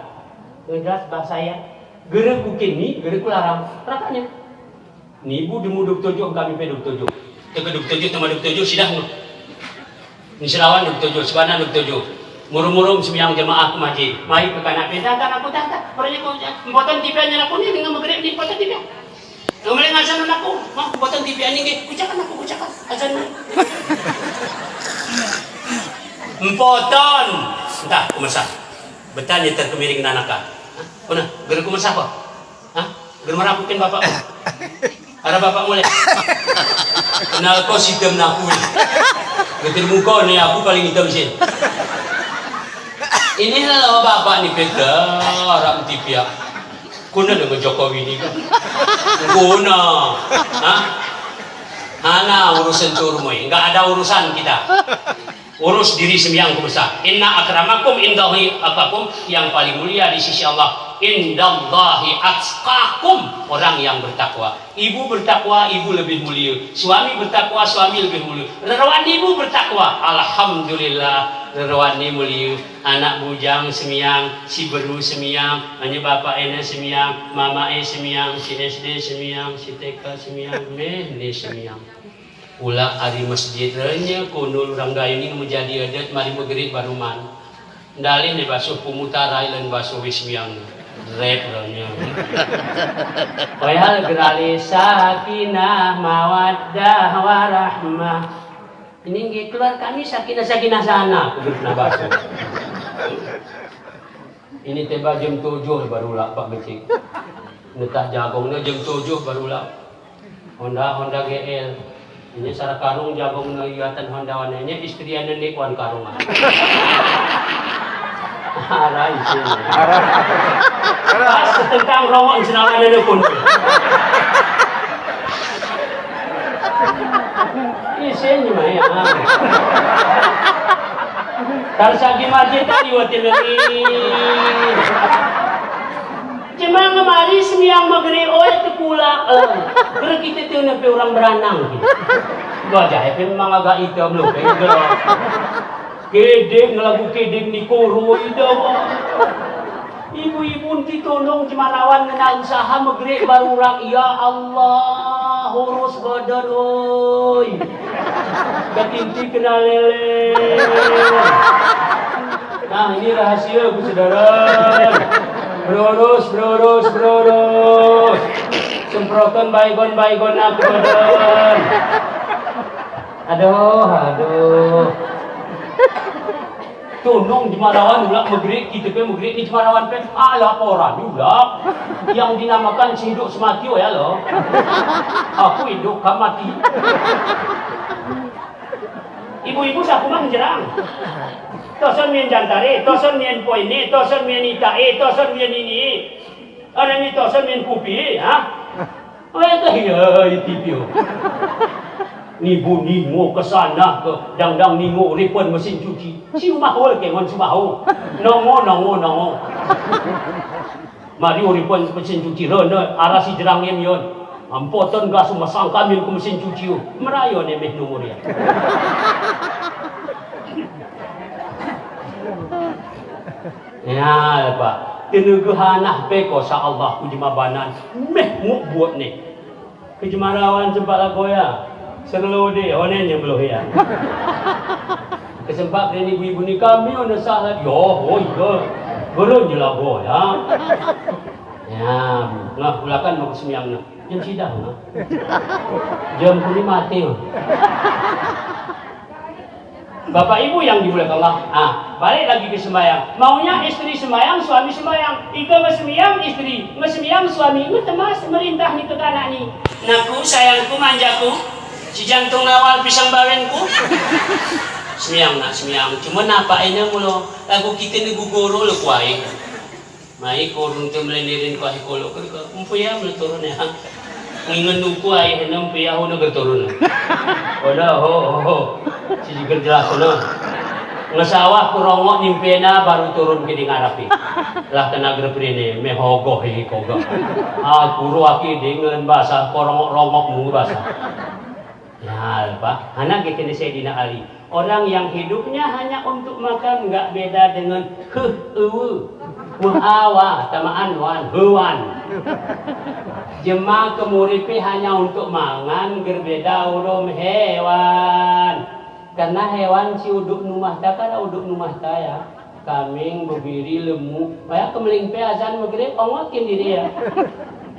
Jelas bahasa saya. Gere kukini, gere kularang. Rakanya. Ni ibu demu duk tujuh kami pe duk tujuh. Teka duk tujuh sama duk tujuh sidah. Ni selawan duk tujuh, sebana duk tujuh. Murum-murum sembiang jemaah ke masjid. Mai ke kanak pe tak aku tak. Orangnya kau potong tipiannya aku ni dengan maghrib ni potong tipian. Ngomong azan aku, mau potong tipian ni kucakan azan. Empoton. Entah, aku masak. Betanya terkemiring nanaka. Mana? Gerak aku masak apa? Hah? Gerak merapukin bapak. Ada bapak mulai. Kenal kau hitam nak aku ni. Getir muka ni aku paling hitam sini. Inilah bapak ni peta orang tipia. Kuna dengan Jokowi ni kan? Kuna. Hah? Hana urusan turmoi. Enggak ada urusan kita. Urus diri sembiang besar. Inna akramakum indallahi atqakum, yang paling mulia di sisi Allah. Indallahi atqakum, orang yang bertakwa. Ibu bertakwa, ibu lebih mulia. Suami bertakwa, suami lebih mulia. Rerawan ibu bertakwa, alhamdulillah. Rerawan mulia. Anak bujang semiang, si beru semiang, hanya bapak ene semiang, mama semiang, si SD semiang, si TK semiang, meh semiang. Ulah hari masjidnya kunul orang ini menjadi adat mari maghrib baruman. Dalih ni basuh pemutarai dan basuh wismiang. Rep nya. Wahal gerali sakinah mawaddah warahmah. Ini keluar kami sakinah sana kudusna basuh. Ini tiba jam 7 barulah Pak Becik. Netah jagongnya jam 7 barulah. Honda GL. Ini sarah karung jagung nayatan Honda wananya istri anda ni kuan karung. Arai sih. Pas tentang rawon senawan ada pun. Isinya mah ya. Kalau sagi marjin tadi watin lagi. memang kemari semiang magre oy tekula. Kalau kita tuh nape orang beranang gitu. Gua jahe memang agak hitam loh kayak gitu. Kedek ngelagu kedek ni koro itu. Ibu-ibu ditolong cemarawan kena usaha magre barurak ya Allah urus badan oi. Katinti kena lele. Nah ini rahasia bu saudara. Brorus. Semprotan baygon aku badan. Aduh. Tolong Jemarawan ulak maghrib kita pe maghrib ni Jemarawan pe laporan ulak yang dinamakan hidup semati ya lo. Aku hidup kamu mati. Ibu-ibu saku mah menjerang. Toson mien jantare, toson mien poine, toson mien itae, toson mien ini. Ada ni toson mien kupi, ha? Oh itu ya itu. Nibu ningo ke sana ke dang ningo ripon mesin cuci. Siu mahol ke mon sumaho. Nongo. Mari ripon mesin cuci rene arah si jerang yon. Ampoton gas masang kami ke mesin cuci. Merayo ne meh nomor ya. Ya, Pak. Tenegahanah pe ko sa Allah ku jemabanan. Meh mu buat ni. Kejemarawan sempat lagu ya. Selalu dia, orang yang belum ya. Kesempat ini ibu-ibu ni kami orang salah. Belum je lah ya. Ya, nah pulakan mau kesemiang nak. Jam sidang nak. Jam kuni mati. Bapak ibu yang dimuliakan Allah. Balik lagi ke sembahyang. Maunya istri sembahyang, suami sembahyang. Ika mesemiang istri, mesemiang suami. Temas merintah ni ke kanak ni. Naku sayangku manjaku. Si jantung awal pisang bawenku. Semiang. Cuma napainnya mulu. Lagu kita ni gugoro le kuai. Mai korun tu melenirin kuai kolo ke umpuya meleturun ya. Ngingen kuai henam piya hono gerturun. Oda ho. Si jelas hono. Ngesawah kurongok nimpena baru turun ke dingarapi. Lah kena greprene mehogoh iki koga. Guru aki dengan bahasa korongok-rongok mu bahasa. Ya, Pak. Anak kita ni Sayyidina Ali. Orang yang hidupnya hanya untuk makan enggak beda dengan muhawa, tamaan wan, hewan. Jemaah kemuripi hanya untuk mangan berbeda urum hewan. Karena hewan si uduk numah ta kan uduk numah ta ya. Kambing, bebiri, lembu. Kayak kemeling pe azan maghrib ongokin diri ya.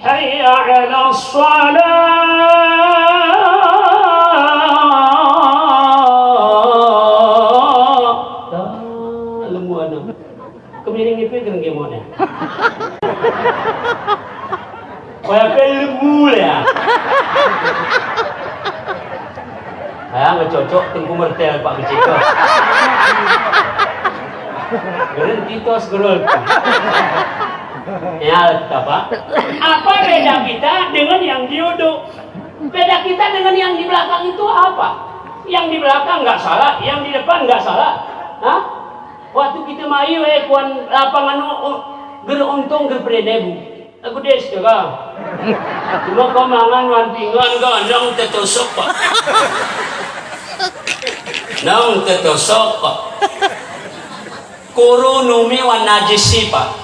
Hayya 'alas shalah. Lembu anu. Kemiring ni pe gereng gemone. Kayak lembu ya. Nggak cocok tengku mertel Pak Beciko. Berhenti tos gerol. Ya, Pak. Apa beda kita dengan yang diuduk? Beda kita dengan yang di belakang itu apa? Yang di belakang nggak salah, yang di depan nggak salah. Hah? Waktu kita mayu kuan lapangan geruntung gerpredebu. Aku des juga. Cuma kau mangan wantingan gandang tetosok Pak. Nang tetosok Pak. Koro numi wan najisi Pak.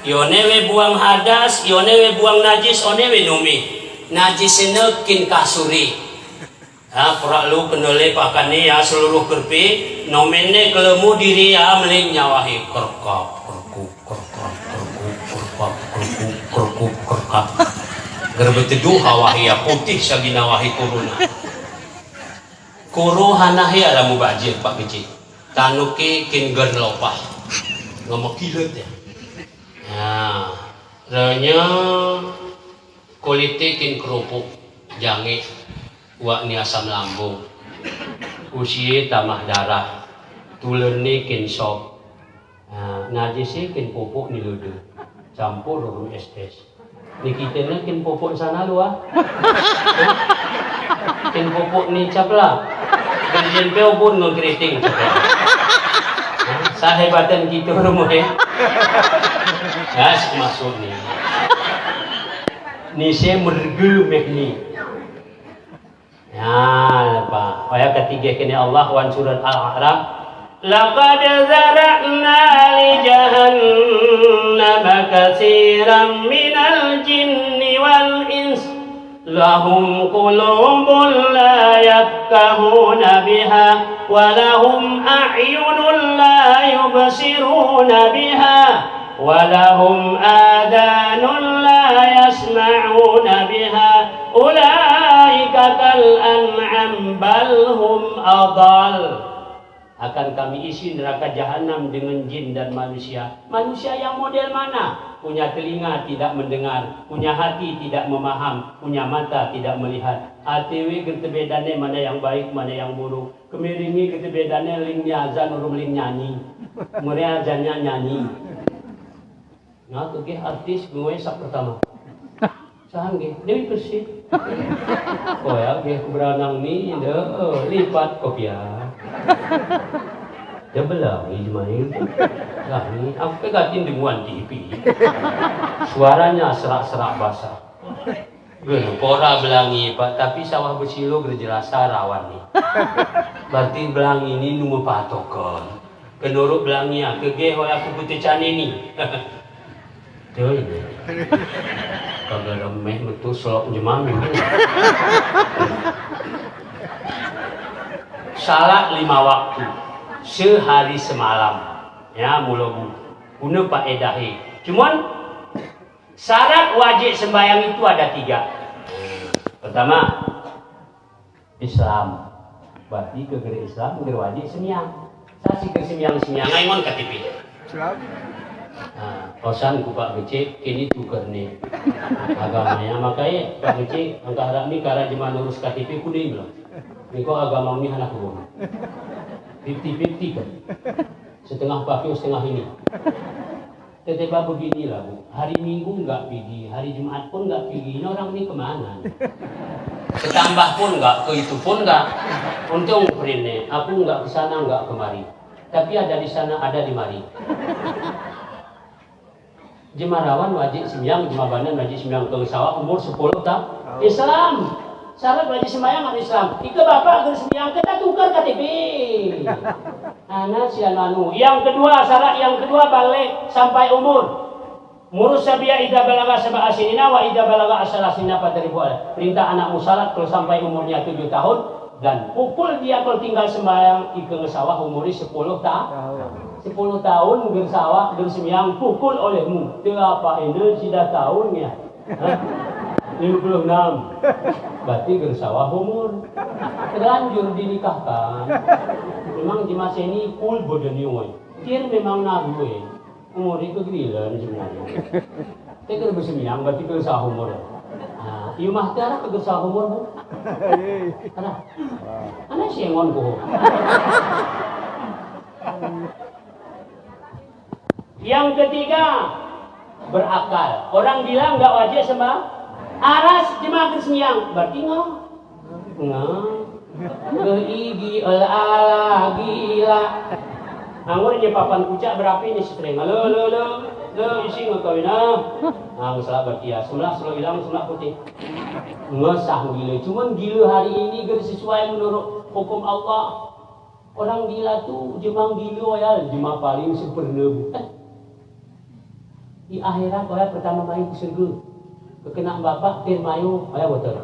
Yonewe buang hadas, yonewe buang najis, onewe numi. Najis kin kasuri. Pura lu kenole pakani ya seluruh kerpi. Nomene kelemu diri ya meling nyawahi kerkap. Gerbeteduh hawahi ya putih saginawahi kuruna. Kuru hanahi alamu bajir Pak Biji. Tanuki kin gerlopah. Ngomong kilet ya. Nah, renya kuliti kin kerupuk jange uak ni asam lambung. Usia tamah darah. Tuleni kin sop. Nah, najisi kin pupuk ni ludu. Campur rum estes. Ni kita ni kin pupuk sana lu kin pupuk ni capla. Kerjaan pe pun ngkriting capla. Sahebatan kita rumah ya. Ya, masuk ni. ni saya merge ni. Ya, lepas. Ayat ketiga kini Allah wan surat Al-A'raf. Laqad zara'na li jahannama katsiran minal jinni wal ins. Lahum qulubun la yafqahuna biha wa lahum a'yunun la yubsiruna biha wa lahum adhanun la yasma'una biha ulaika kal an'am bal hum adall. Akan kami isi neraka jahanam dengan jin dan manusia. Manusia yang model mana? Punya telinga tidak mendengar, punya hati tidak memaham, punya mata tidak melihat. ATW gertebedane mana yang baik, mana yang buruk. Kemiringi gertebedane ling azan urung ling nyanyi. Mereka azannya nyanyi. Nah, tuh artis gue sak pertama. Sangge, Dewi Persik. Oh ya, gue beranang nih, lipat kopiah. Dia belah ni main. Lah ni aku kegatin dengan TV. Suaranya serak-serak basah. Gede pora belangi Pak, tapi sawah bersilo gerjelasa rawan ni. Berarti belangi ni nu patokon. Kenurut belangi kege hoy aku putih cani ni. Tuh. Kagak remeh betul selok jemang. Salat 5 waktu sehari semalam ya mula guna faedahe. Cuman syarat wajib sembahyang itu ada 3. Pertama, Islam. Berarti kegeri Islam kegeri wajib sembahyang. Sasi ke sembahyang ngaimon KTP. Islam. Nah, kosan ku Pak Becik kini tukar nih agamanya, makanya Pak Becik angka harap ni karena jemaah urus KTP kuning loh. Niko agama ini anak kubur 50-50 kan, setengah pakai setengah ini. Tetapi beginilah Bu, hari Minggu enggak pergi, hari Jumat pun enggak pergi. Ini orang ini kemana? Ketambah pun enggak, ke itu pun enggak. Untung printnya, aku enggak ke sana enggak kemari. Tapi ada di sana, ada di mari. Jemarawan wajib sembahyang, jemabanan wajib sembahyang ke sawah umur 10 tahun. Islam. Syarat wajib sembahyang kan Islam. Ika bapak harus sembahyang kita tukar KTP. Anak si anu. Yang kedua syarat yang kedua balik sampai umur. Murus sabia ida balaga sab'a sinina wa ida balaga ashalasina padaribu. Perintah anakmu salat kalau sampai umurnya 7 tahun dan pukul dia kalau tinggal sembahyang ika ngesawah umurnya 10 tahun. 10 tahun gersawah gersembahyang pukul olehmu. Teu apa ini sudah tahunnya. 56. Berarti gersawah umur terlanjur dinikahkan. Memang di masa ini full bodoni woy. Kir memang nabi umur itu gila sebenarnya. Tapi bersembahyang berarti gersawah umur. Nah, ieu mah teh ke gersawah umur Bu. Ana sengon ko. Yang ketiga berakal. Orang bilang nggak wajib sembah. Aras jemaah kesembiang berarti berigi ala gila. Anggur je papan pucak berapa ini streng. Lo isi ngakawin nah salah berarti ya. Sebelah hilang sebelah putih. Ngesah gila. Cuman gila hari ini gak sesuai menurut hukum Allah. Orang gila tuh jemaah gila ya, jemaah paling sempurna. Di akhirat kaya pertama main ke surga. Kena bapak termayu ayah betul.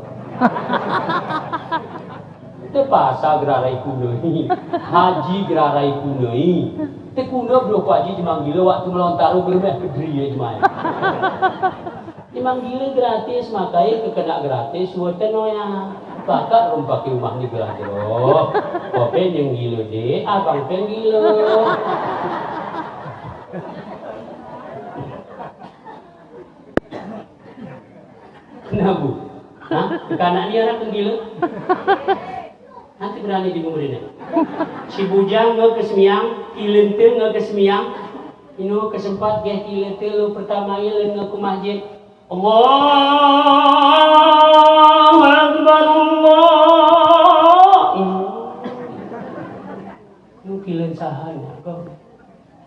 Itu pasal gerarai kunai, haji gerarai kunai. Itu kuna belum haji cuma gila waktu melontaru bermeh kedri ya cuma. Cuma gila gratis makanya kena gratis suatan ya. Bapak rumpak rumah ni gratis loh. Kopen yang gila deh, abang pen gila. Kenapa? Hah? Kekanak ni anak gila? Nanti berani di pemerintah. Si bujang nge kesemiang, kilente nge kesemiang. Ino kesempat geh kilente lo pertama ilan nge ke masjid. Allahu Akbar Allah. Ino kilen sahan kau.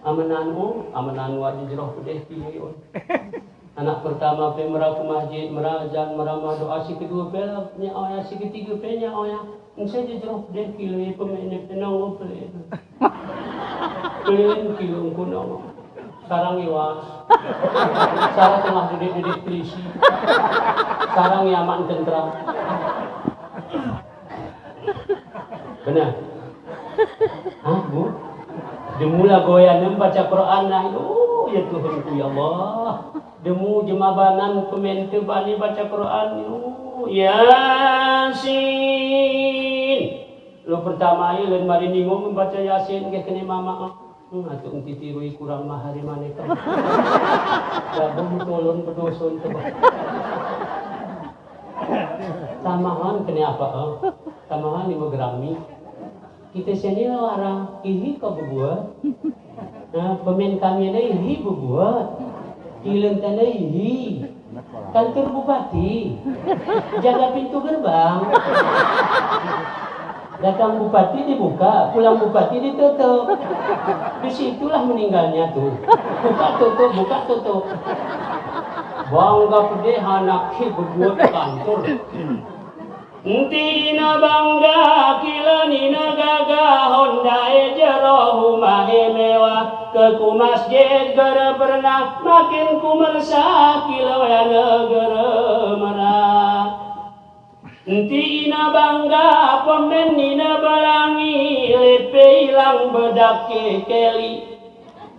Amananu aja jeroh pedeh pilih. Anak pertama pe merah ke masjid, merajan, meramah doa si kedua pe nya oya, si ketiga pe nya oya. Saya jeruk deh kilo pemain penang pelin. Pelin kilo kunang. Sarang iwas. Sarang tengah duduk polisi. Sarang yaman tentram. Benar. Hah, Bu? Demula goyan baca Quran lah. Oh, ya Tuhanku ya Allah. Demu jemabanan pemente bani baca Quran. Oh, Yasin. Lo pertama aja lain mari ningung membaca Yasin ke kene mama. Atuh engti tirui kurang mahari maneka. Labung tolon berdoson coba. Tamahan kene apa? Tamahan 5 grami. Kita sini larang ini kau berbuat. Nah, pemain kami ini berbuat. Kilen tanah ini. Kantor bupati. Jaga pintu gerbang. Datang bupati dibuka, pulang bupati ditutup. Disitulah meninggalnya tuh. Buka tutup. Bangga pede anak berbuat kantor. Tina bangga kila nina gaga Honda ejero humahe mewah ke ku masjid gara pernah makin ku meresah kila ya negara merah. Tina bangga pemen nina balangi lepe hilang bedak keli.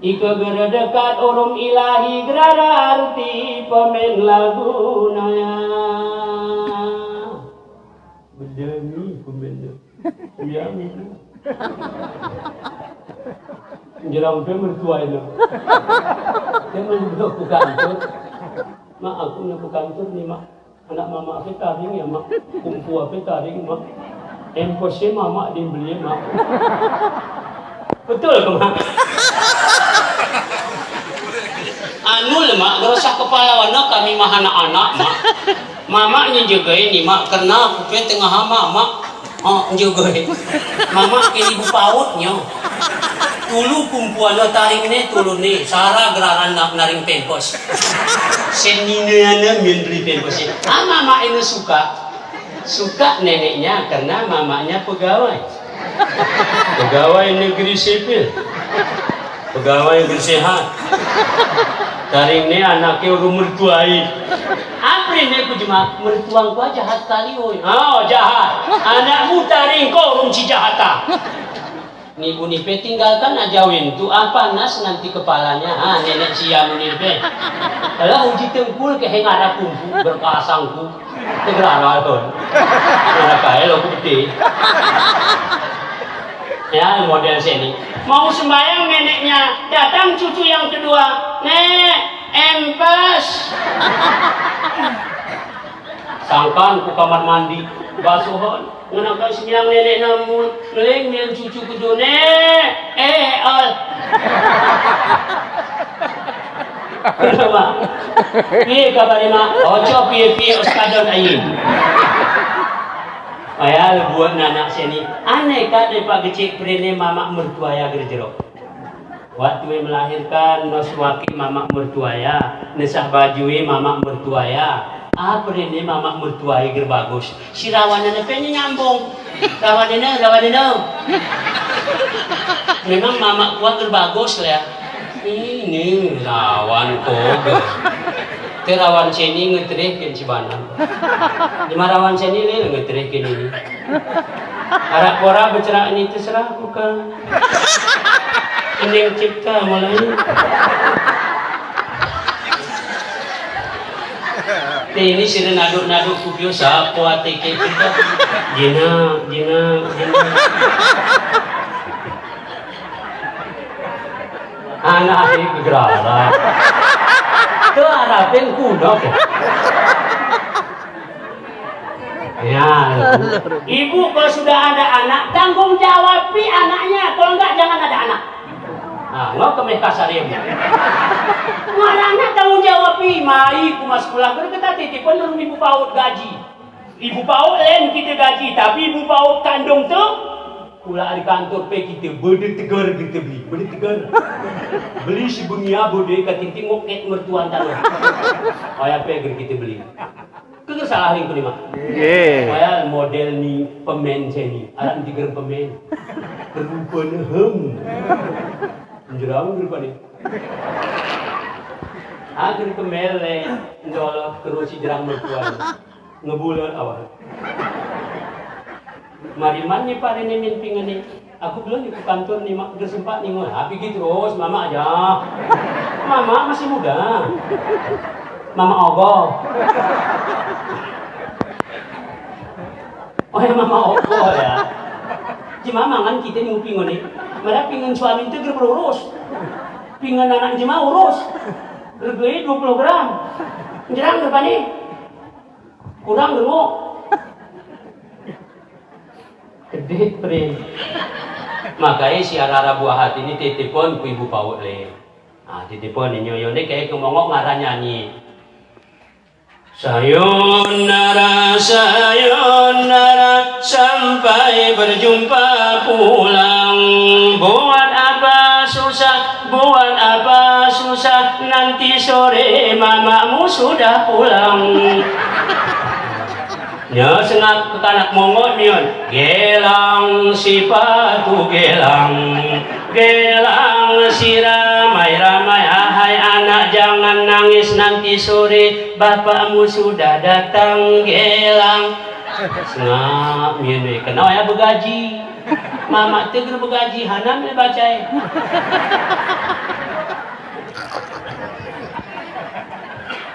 Ika gara dekat orang ilahi gerara arti pemen lagu naya. Bedemi pembenda. Biang itu. Jerang pe mertua itu. Dia menurut ke kantor. Mak aku nak ke kantor ni mak. Anak mama apa taring ya mak. Kumpu apa taring mak. Empose mama dia beli mak. Betul ke mak? Anu mak, gerasa kepala warna kami mah anak-anak mak. Mamanya juga ini mak, karena aku tengah hama mak. Oh juga mama ini ibu pautnya. Tulu kumpuan taring ni tulu ni, Sarah geraran nak naring tempos. Senina min beli tempos. Mama ini suka neneknya karena mamanya pegawai. Pegawai negeri sipil. Pegawai bersehat. Taring ni anaknya orang mertuai. Apa ini aku cuma mertuang kau jahat kali oi. Oh jahat. Anakmu taring kau orang si jahata. Ni bu ni pe tinggalkan aja win tu apa nas nanti kepalanya. Nenek siam ni pe. Kalau uji tengkul ke hengara kumpu berkasangku. Tegerara tu. Mana kaya lo putih. Ya model sini. Mau sembahyang neneknya, datang cucu yang kedua. Nek, empes. Sangkan ku kamar mandi, basuhan. Ngenakan sembilang nenek namun, ngeling yang cucu kedua. Nek, al. Kenapa? Piye kabarnya mak? Ojo piye oskadon ayin. Ayah buat anak sini aneh kan daripada kecil perene mama mertuaya gerjerok. Waktu melahirkan noswaki mama mertuaya, nesah bajui mama mertuaya. Perene mama mertuaya gerbagus. Si rawannya pengen nyambung. Rawannya. Memang mama kuat gerbagus lah. Ini rawan koge. Terawan sini ngetrehkeun Cibanang. Di marawan sini le ngetrehkeun ini. Arak pora bercerak ini terserah bukan. Ini cipta mulai. Ini sih naduk kubio sapo ateke kita. Jina. Anak ini kegerala. Itu harapin kuda kok. Ya, ibu kalau sudah ada anak, tanggung jawabi anaknya. Kalau enggak, jangan ada anak. Nah, nggak kemeh kasar ya. Anak tanggung jawabi. Mai ku mas pulang ke kita titipan nurun ibu paut gaji. Ibu paut lain kita gaji, tapi ibu paut kandung tuh Pula di kantor pe kita berde tegar kita berde tegar. Beli si bungia bode kating ngoket mertuan tanah. Kaya pe kita beli. Kagak salah yang kelima. Kaya model ni pemen saya ni, ada tiga pemen. Rupanya jerang rupanya. Akhir kemele njolok terus si jerang mertuan. Ngebulan awal. Mariman ni pare ni minpingan ni. Aku belum di kantor ni mak sempat ni ngah. Tapi gitu terus mama aja. Mama masih muda. Mama ogoh. Oh ya mama ogoh ya. Cuma kan kita ni upingan ni. Mereka pingin suami itu gerberurus. Pingin anak jema urus. Regei 20 gram. Jarang berapa ni? Kurang gemuk. Gede pre. Makanya si arah buah hati ini titipon ku ibu paut le. Ah titipon ini nyoyo ni kayak kemongok ngarah nyanyi. Sayonara sayonara sampai berjumpa pulang. Buat apa susah nanti sore mamamu sudah pulang. Ya sengat kekanak mongot mion. Gelang si patu gelang si ramai-ramai. Hai anak jangan nangis nanti sore bapakmu sudah datang. Gelang sengat mion. Kenapa ya begaji? Mama teger begaji hanam le bacai.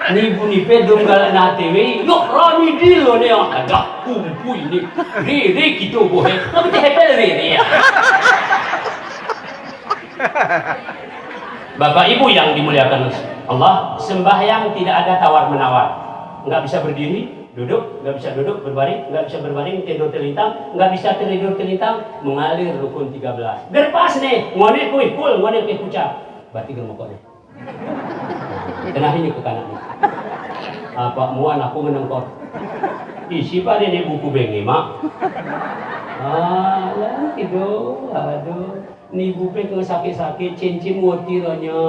Ni bunyi pedung galak nate we yok rani dilo ne agak kumpul ni re kita bohe tapi teh pel re ya. Bapak Ibu yang dimuliakan Allah, sembahyang tidak ada tawar-menawar. Enggak bisa berdiri, duduk, enggak bisa duduk, berbaring, enggak bisa berbaring, tidur terlintang, enggak bisa tidur terlintang, mengalir rukun 13. Gerpas nih, ngone kuy kul, ngone kuy kucap. Berarti germokone. Kenapa ini ke kanan? Apa muan aku menengkor? Isi pada ini buku bengi mak. Alah itu, aduh. Ni bupe ke sakit-sakit cincin wotironya.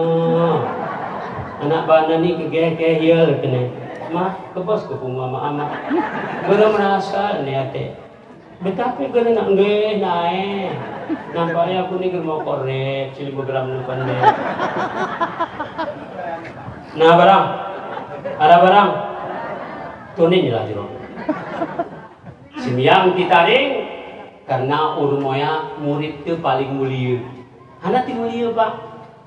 Anak bana ni kegeh-kehil kena. Mah kebos ke mama amat. Belum merasa ni ate. Betapa kena nak nggih naik. Nampaknya aku ni germo korek, 1000 gram nupan deh. Nah barang, ada barang, tunin jelas jero. Simiang ditaring karena urmoya murid itu paling mulia. Anak ti mulia pak.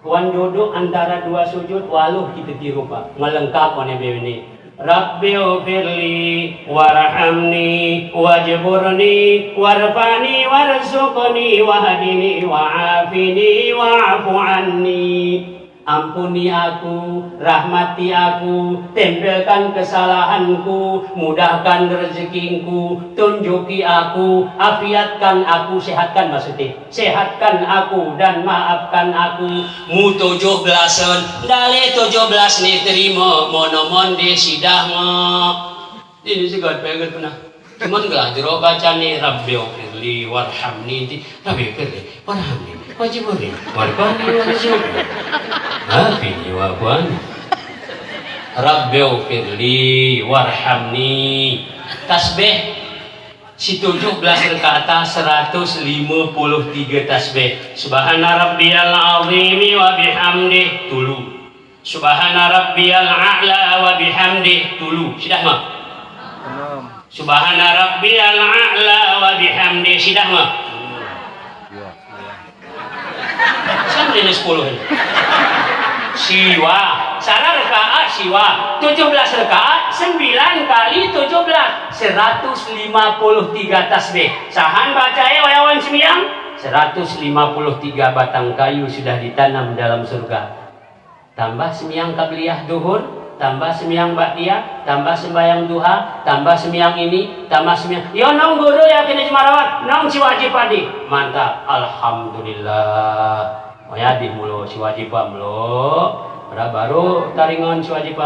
Wan duduk antara dua sujud waluh kita tiru pak. Melengkap wane ini. Rabbi ufirli warhamni wajburni warfani warzuqni wahdini wa'afini wa'afu anni. Ampuni aku, rahmati aku, tempelkan kesalahanku, mudahkan rezekinku, tunjuki aku, afiatkan aku, sehatkan maksudnya, sehatkan aku dan maafkan aku. Mu 17, dale 17 nih terima, monomon di sidahnya. Ini sih gak pengen pernah. Cuman gak jero baca nih Rabbi firli warhamni, Rabbi firli warhamni, wajiburi warfani warzuqni. Afini wa afwan. Rabbi firli warhamni. Tasbih si 17 rakaat 153 tasbih. Subhana rabbiyal azim wa bihamdih tulu. Subhana rabbiyal a'la wa bihamdih tulu. Sudah mah? Subhana rabbiyal a'la wa bihamdih sudah mah? Sampai 10 ini. Siwa, salah rakaat siwa, 17 rakaat, 9 kali 17, 153 tasbih. Sahan bacanya wayawan semiyang, 153 batang kayu sudah ditanam dalam surga. Tambah semiyang qabliyah duhur, tambah semiyang ba'diyah, tambah sembahyang duha, tambah semiyang ini, tambah semiyang. Yo nong guru ya kini cemarawat, nong si wajib padi. Mantap, alhamdulillah. Oh ya di mulu si wajib mulu. Baru taringan si wajib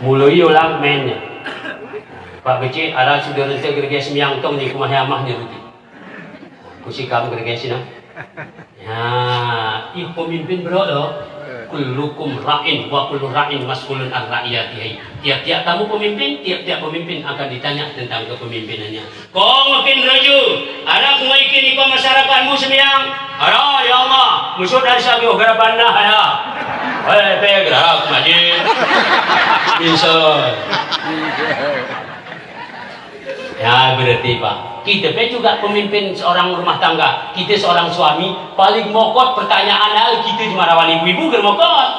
mulu ulang mainnya. Pak kecil, ada sudah rente gerege semyang tong ni kumahiyamah ni ruti. Kusikam gerege sina. Ya, ih pemimpin bro loh. Kullukum ra'in wa kullu ra'in mas'ulun an ra'iyatihi. Tiap-tiap kamu pemimpin, tiap-tiap pemimpin akan ditanya tentang kepemimpinannya. Kau makin raju, ada kumaikin iko masyarakatmu semyang. Ada ya Allah, musuh dari sagi ogara panah ya. Hei, pegerak majid. Bisa. Ya berarti Pak, kita juga pemimpin seorang rumah tangga, kita seorang suami, paling mokot pertanyaan hal kita dimarawan ibu-ibu germokot.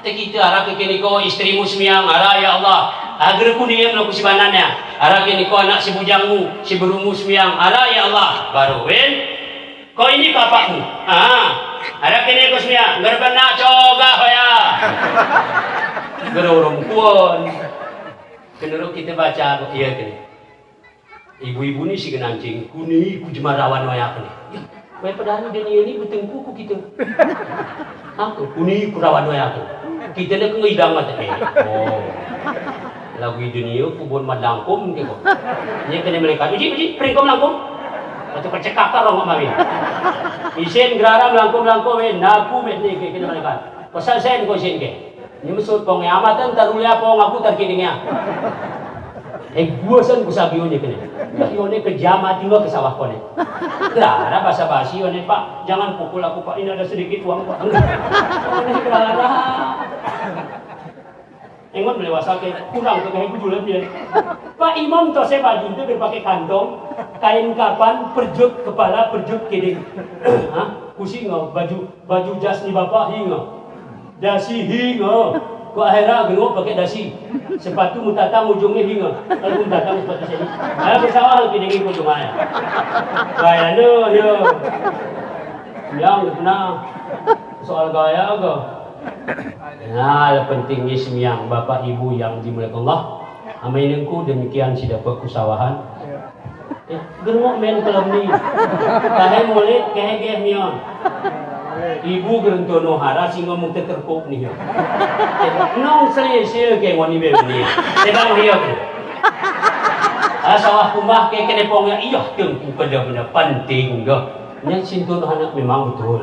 Kita arah ke kini ko istrimu semyang, arah ya Allah, agar kuning lo kusibanannya, arah kini ko anak si bujangmu, si berumu semyang, arah ya Allah, baru kau ini bapakmu, arah kini ko semyang, gerbana coga ya, gerorong kuon, kenurut kita baca, iya kini. Ibu-ibu ni si kenancing, kuni ku jemarawan wayak ni. Ya, wayak padahal dia ni bertengku ku kita. Aku kuni ku rawan wayak ni. Kita nak ngidang mata oh. Lagu dunia ku bon madangkum ke ko. Nya kena mereka. Uji, peringkom langkum. Atau percakapan orang mami. Isen gerara langkum naku met ni ke kena mereka. Pasal sen ko sen ke. Ni mesut pong amatan tarulia pong aku terkidingnya. Gua san ku sabiyo ni kene. Yone kejam hati gua ke sawah kone. Clara basa-basi yone Pak, jangan pukul aku Pak, ini ada sedikit uang Pak. Ini Clara. Engon melewasa ke kurang ke kayak bulan dia. Pak Imam to saya baju itu berpakai kantong, kain kapan, perjut kepala, perjut kiding. Hah? Kusi baju jas ni bapak hinga. Dasi hinga. Kau akhirnya genuk pakai dasi. Sepatu mutatang ujungnya hinga. Kalau mutatang sepatu sini. Saya bersawah lagi dengan ikut rumahnya. Gaya yo. Yang kena soal gaya ke. Nah, pentingnya semyang bapak ibu yang dimuliakan Allah. Amaininku demikian si dapat kusawahan. Genuk main kelam ni. Kahai mulit kahai mion. Ibu gerentono hara singa mung terkop ni. Nong selesai ke ngoni be ni. Sebab hiyo. Asawah kumah ke kene pong ya iya teng ku benda penting go. Nya sintun anak memang betul.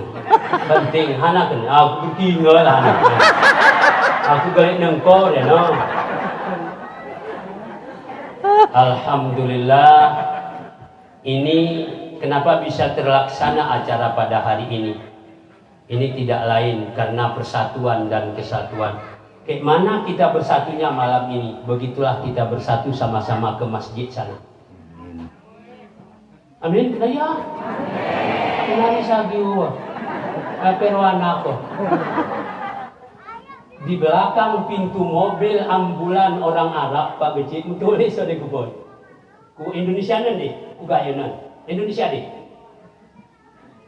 Penting anak kan aku tinggal anak. Aku galik nengko ya no. Alhamdulillah ini kenapa bisa terlaksana acara pada hari ini. Ini tidak lain karena persatuan dan kesatuan. Kayak mana kita bersatunya malam ini, begitulah kita bersatu sama-sama ke masjid sana. Amin. Kaya. Kenali sagiwa. Perwana ko. Di belakang pintu mobil ambulan orang Arab Pak Becik tulis ada kubon. Ku Indonesia nih, ku gayonan. Indonesia deh.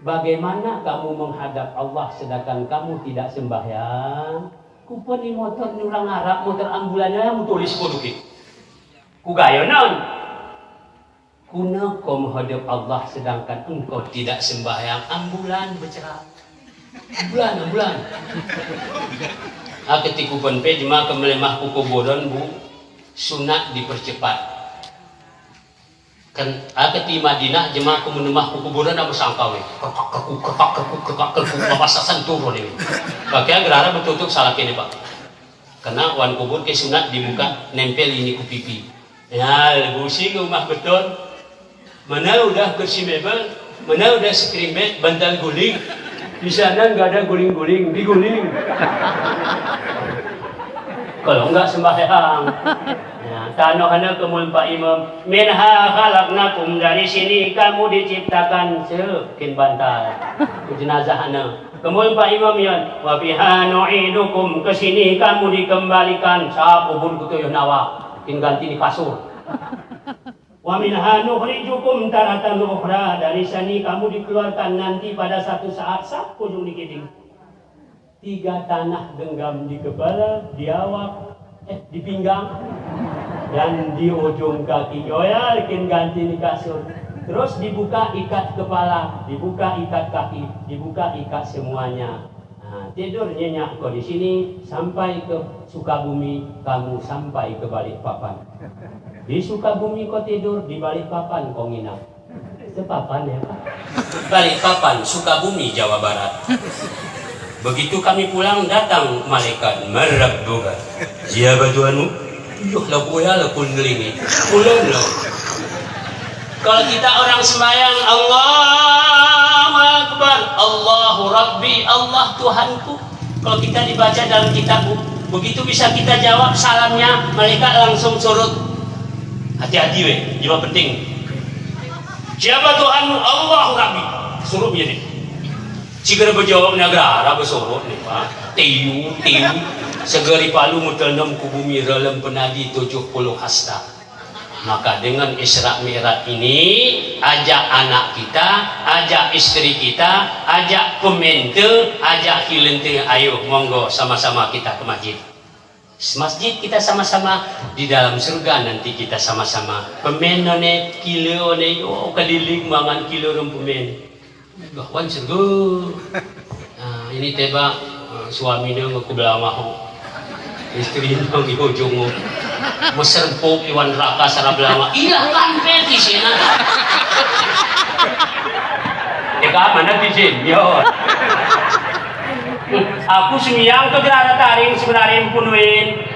Bagaimana kamu menghadap Allah sedangkan kamu tidak sembahyang? Kupon ni motor ni orang Arab, motor ambulannya yang tulis kodukit. Ku gayonan. Kuna kau menghadap Allah sedangkan engkau tidak sembahyang. Ambulan bercerak. Ambulan. Ketika kupon pe jemaah kemelemah kukuburan bu, sunat dipercepat. Kan di Madinah jemaah kumenemah kukuburan apa sangkawe ketak papasasan turun ini pakai gerara bertutup salah kene Pak karena wan kubur ke sunat dibuka nempel ini ku pipi ya busing rumah beton mana udah kursi mebel mana udah screen bed bantal guling di sana nggak ada guling-guling diguling kalau enggak sembahyang. Ya, tanohana kemul Pak Imam, minha khalaqnakum, dari sini kamu diciptakan sekin bantal. Jenazahana. Kemul Pak Imam yan, wa biha nu'idukum, ke sini kamu dikembalikan. Sa kubur kutu nawa, kin ganti di kasur. Wa minha nukhrijukum taratan ukhra, dari sini kamu dikeluarkan nanti pada satu saat sak ujung dikiding. 3 tanah genggam di kepala, di awak, di pinggang, dan di ujung kaki. Oh ya, bikin ganti di kasur. Terus dibuka ikat kepala, dibuka ikat kaki, dibuka ikat semuanya. Nah, tidur nyenyak kau di sini sampai ke Sukabumi, kamu sampai ke Balikpapan. Di Sukabumi kau tidur, di Balikpapan kau nginap. Itu papan ya Pak? Balikpapan, Sukabumi, Jawa Barat. Begitu kami pulang, datang malaikat merabbuka. Siapa tuanmu? Yuh lah boya lah pun ngelingi. Pulang lah. Kalau kita orang sembahyang, Allahu Akbar, Allahu Rabbi, Allah Tuhanku. Kalau kita dibaca dalam kitab, begitu bisa kita jawab salamnya, malaikat langsung surut. Hati-hati weh, jiwa penting. Siapa Tuhanmu? Allahu Rabbi. Surut jadi. Jika berjawab negara bersurut nih Pak. Tiu. Segeri palu mutanam ku bumi relem penadi 70 hasta. Maka dengan Isra Mi'raj ini, ajak anak kita, ajak istri kita, ajak pemente, ajak hilente, ayo monggo sama-sama kita ke masjid. Masjid kita sama-sama, di dalam surga nanti kita sama-sama. Pemen none kilo ne oh keliling mangan kilo rum pemen. Gahwan surga. Nah, ini teba suaminya ngaku belah mahu. Istrinya di ujung meserpuk iwan raka sarah belah mah. Iya kan peti sina. Eka mana dijin yo. Aku semiyang ke gerara taring sebenarnya punuin.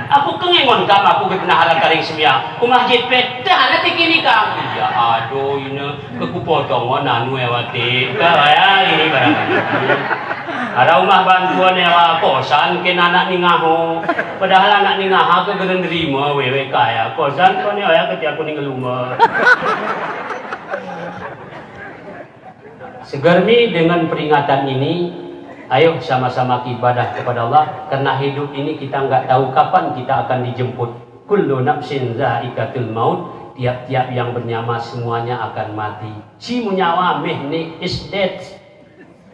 Aku kengengon kam aku ke penahara taring semiyang. Ku masjid pe, dah nanti kini kam. Ya aduh ini kekupotongan anu ewati. Kaya ini barang. Ada rumah bantuan yang kosan ke anak ningaho. Padahal anak ningaha ke gereng nerima wewe kaya. Kosan kau ni ayah ketika aku ningeluma. Segermi dengan peringatan ini. Ayo sama-sama ibadah kepada Allah, karena hidup ini kita nggak tahu kapan kita akan dijemput. Kullu nafsin zaikatul maut, tiap-tiap yang bernyawa semuanya akan mati. Si munyawa mehni is dead,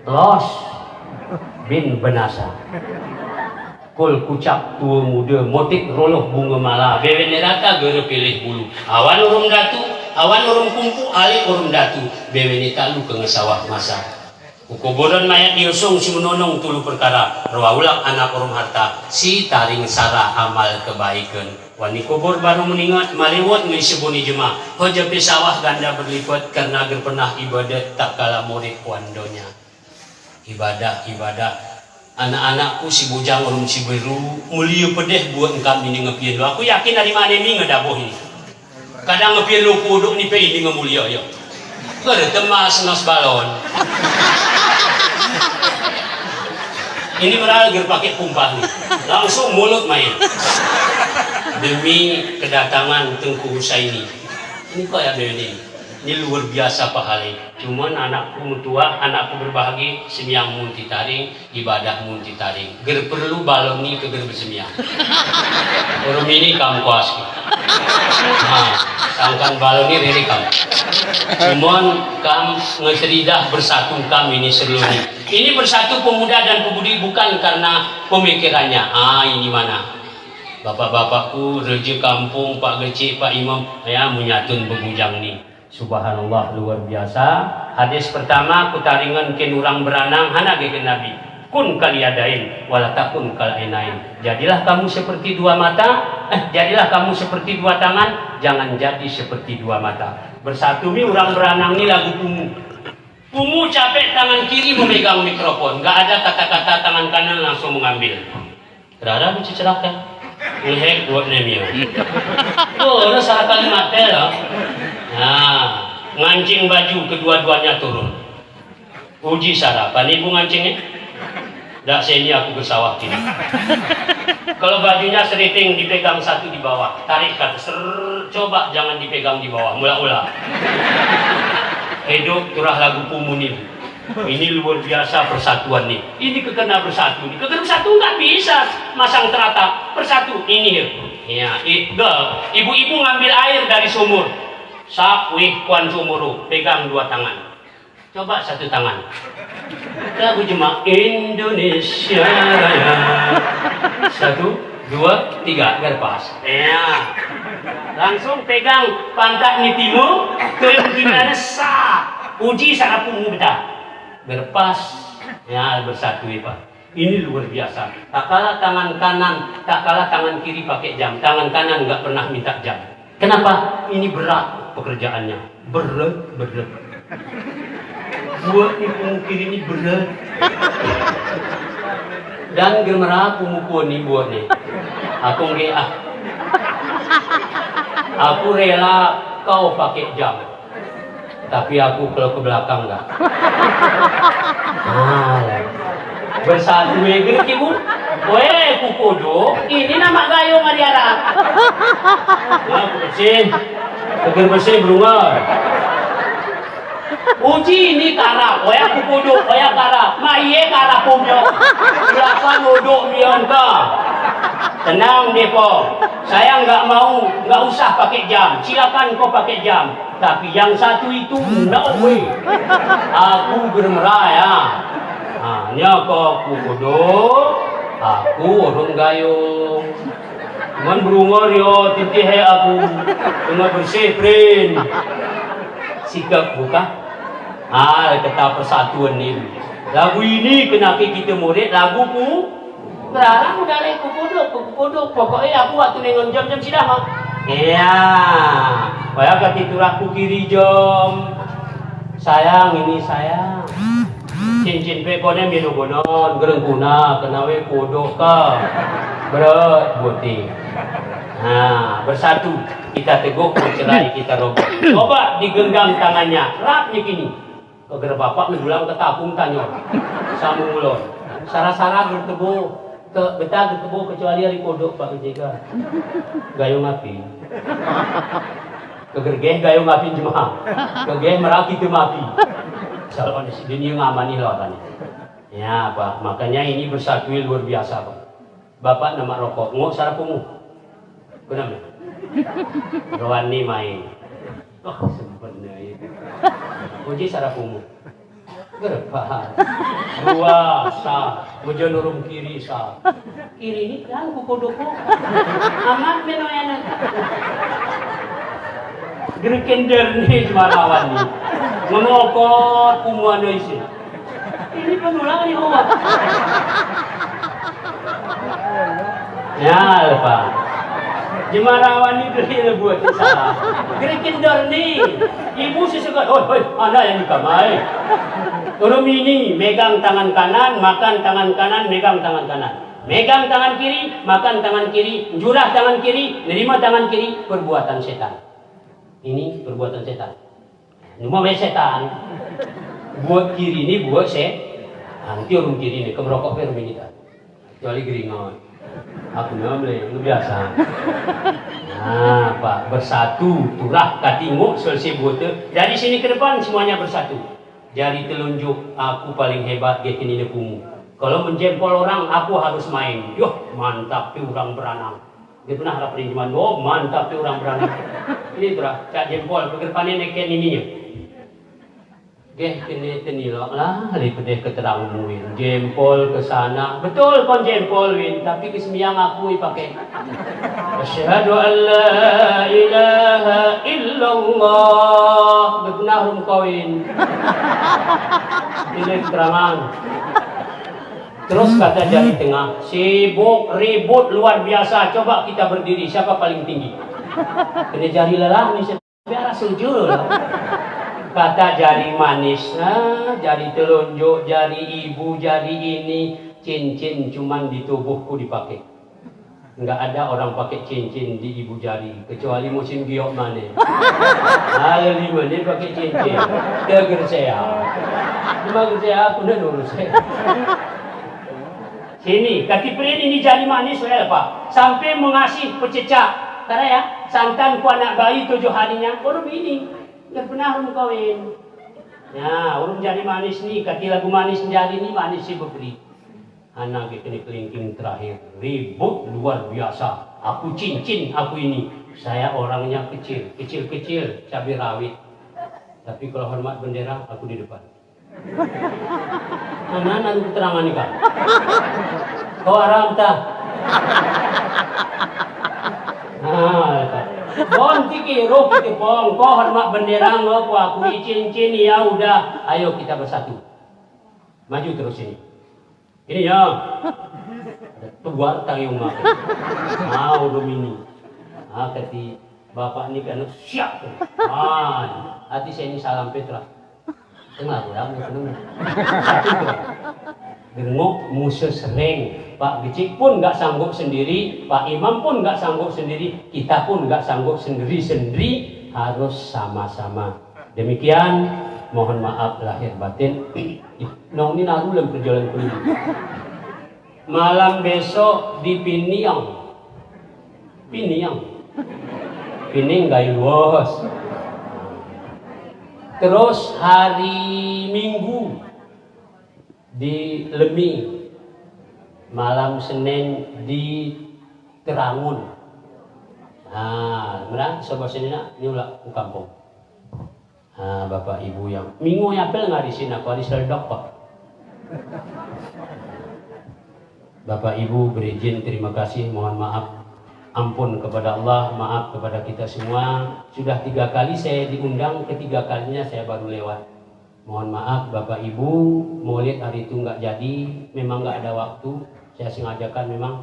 lost, bin benasa. Kul kucap tua muda, motik roloh bunga mala, bewe neraka gere pilih bulu. Awan urung datu, awan urung kumpu, alik urung datu, bewe netalu ke ngesawah masa. Kukuburan mayat diusung si menonong tulu perkara rawaulang anak urum harta si taring sarah amal kebaikan wani kubur baru meningat maliwat ngisibuni jemaah hoja pisawah ganda berlipat karena agar pernah ibadat tak kalah murid wandonya ibadah anak-anakku si bujang urum si beru mulia pedeh buat engkau ini ngepien aku yakin dari mana ini ngedaboh ini kadang ngepien lu puduk ni pe ini ngemulia ya ada temas nos balon. Ini beralger pakai pumpah nih, langsung mulut main. Demi kedatangan Tengku Husaini. Ini kok ya ini luar biasa pahalanya. Cuman anakku mutua, anakku berbahagia, semiyang munti taring, ibadah munti taring. Ger perlu balon nih ke ger bersemiang. Orang ini kamu kuas. Nah, sangkan balon ini riri kamu. Cuman kam ngeseridah bersatu kam ini seluruh. Ini bersatu pemuda dan pemudi bukan karena pemikirannya. Ini mana? Bapak-bapakku, reje kampung, Pak Gecik, Pak Imam, ya menyatun bebujang nih. Subhanallah luar biasa. Hadis pertama kutaringan kenurang beranang hana ke Nabi. Kun kaliadain walatakun kalainain. Jadilah kamu seperti dua mata, jadilah kamu seperti dua tangan, jangan jadi seperti dua mata. Bersatu mi orang beranang ni lagu kumu. Kumu capek tangan kiri memegang mikrofon, nggak ada kata-kata tangan kanan langsung mengambil. Kerana bercerahkan, ngehek buat nemia. Oh, ada salah kalimat lah. Nah, ngancing baju kedua-duanya turun. Uji sarapan ibu ngancingnya. Dah sini aku ke sawah kini. Kalau bajunya seriting dipegang satu di bawah, tarik kata coba jangan dipegang di bawah, mula-mula. Hidup turah lagu pumuni. Ini luar biasa persatuan nih. Ini kekena bersatu. Kekena bersatu nggak bisa masang teratap persatu. Ini ya, ibu-ibu ngambil air dari sumur. Sakwih kuan sumuru, pegang dua tangan. Coba satu tangan. Lagu jemaah Indonesia Raya. 1, 2, 3, gerpas. Ya. Langsung pegang pantat ni timur, kelem gimana sah. Uji sana pungu betah. Gerpas. Ya, bersatu ya Pak. Ini luar biasa. Tak kalah tangan kanan, tak kalah tangan kiri pakai jam. Tangan kanan nggak pernah minta jam. Kenapa? Ini berat pekerjaannya. Berat. Buat ni pemukir ini berat. Dan gemera pemukul ni buat ni. Aku Aku rela kau pakai jam. Tapi aku kalau ke belakang enggak. Bersatu negeri ibu. Weh, kukudo. Ini nama gayung adiara. Aku bersih. Tegur bersih berungar. Uji ini karap. Weh, kukudo. Weh, karap. Maiye karap pumyo. Biasa nuduk bion ka. Tenang Depo. Saya nggak usah pakai jam. Silakan kau pakai jam. Tapi yang satu itu no way. Aku bermerah ya. Hanya kau kukudo. Aku orang gayung. Cuman berumur yo titihe aku. Cuma bersih prin. Sikap buka. Kata persatuan ni. Lagu ini kena kita murid. Lagu ku. Berarang udah leh kukudo. Pokoknya aku waktu nengon jam sidang. Iya. Waya kati turaku kiri jom. Sayang ini sayang. Cincin pekone minugonon, gerengkuna, kenawe kodok ka. Berat buti. Bersatu kita teguh, cerai kita roboh. Coba digenggam tangannya, rapnya kini. Keger bapak mendulang ke tapung tanyo. Samu mulon. Sara-sara bertemu, betah bertemu kecuali hari kodok Pak Jega. Gayung api. Kegergeh gayung api jemaah. Kegergeh meraki tu api. Salon di sini ngamani lawan. Ya Pak, makanya ini bersatu luar biasa Pak. Bapak nama rokok, ngok sarapumu. Kenapa? Rawani main. Sempurna itu. Uji sarapumu. Gerpa. Dua sa, ujo nurum kiri sa. Kiri ini kan kukodoko. Amat menoyana. Gerkender nih marawan nih. Menokot kumuan isi. Ini penulang nih obat. Ya Pak. Jemarawan itu dia buat salah. Gerkender nih. Ibu sesuka. Anak yang dikamai. Turun ini megang tangan kanan, makan tangan kanan, megang tangan kanan. Megang tangan kiri, makan tangan kiri, jurah tangan kiri, nerima tangan kiri, perbuatan setan. Ini perbuatan setan. Ini mau setan. Buat kiri ini buat nanti orang kiri ini kemerokok permintaan. Kecuali geringan. Aku namanya lu biasa. Pak bersatu, turah katinguk selesai buat. Dari sini ke depan semuanya bersatu. Jari telunjuk aku paling hebat dia kini nepumu. Kalau menjempol orang aku harus main. Yoh mantap tuh orang beranang. Dia pernah harap rinjuan. Oh mantap tuh orang beranang. Ini berah cak jempol kegerpannya neken ininya. Kini tenilok lah lipedeh keterangmuin. Jempol ke sana. Betul kon jempol win. Tapi kesemiang aku pakai. Asyhadu an la ilaha illallah. Benar kawin. Ini keterangan. Terus kata jari tengah, sibuk, ribut luar biasa. Coba kita berdiri, siapa paling tinggi? Kena jari lelah, ini biar sujud. Kata jari manis, jari telunjuk, jari ibu, jari ini, cincin cuman di tubuhku dipakai. Enggak ada orang pakai cincin di ibu jari, kecuali musim giok mana. Ayo lima ni pakai cincin, deger saya. Cuma saya aku dah nurus saya. Sini, kaki perin ini jari manis, Pak. Sampai mengasih pececak. Karena ya, santan ku anak bayi 7 harinya, baru ini. Nggak pernah orang kawin. Ya, orang jari manis nih, kaki lagu manis jari ini manis sih beri. Anak kini kelingking terakhir, ribut luar biasa. Aku cincin, aku ini. Saya orangnya kecil, cabai rawit. Tapi kalau hormat bendera, aku di depan. Anak-anak keterangan nih kak. Kau aram tak? Bon tiki roh kita pong, kau hormat bendera nggak? Aku cincin ya udah. Ayo kita bersatu. Maju terus ini. Ini ya. Tua tayung mak. Udah mini. Kati Bapak ini kan siap. Hati saya ini salam Petra. Tengah orang seneng. Dengok musuh sering. Pak Gecik pun nggak sanggup sendiri, Pak Imam pun nggak sanggup sendiri, kita pun nggak sanggup sendiri, harus sama-sama. Demikian, mohon maaf lahir batin. Nong ini naru dalam perjalanan kuliah. Malam besok di Piniang. Pining gak luas. Terus hari Minggu di Lemi, malam Senin di Terangun. Benar, sobat sini nak, ini ulah ke kampung. Bapak Ibu yang Minggu nyapel nggak di sini, aku di Seldok Pak. Bapak Ibu berizin, terima kasih, mohon maaf. Ampun kepada Allah, maaf kepada kita semua. Sudah 3 kali saya diundang, ketiga kalinya saya baru lewat. Mohon maaf Bapak Ibu, maulid hari itu nggak jadi, memang nggak ada waktu. Saya sengajakan memang.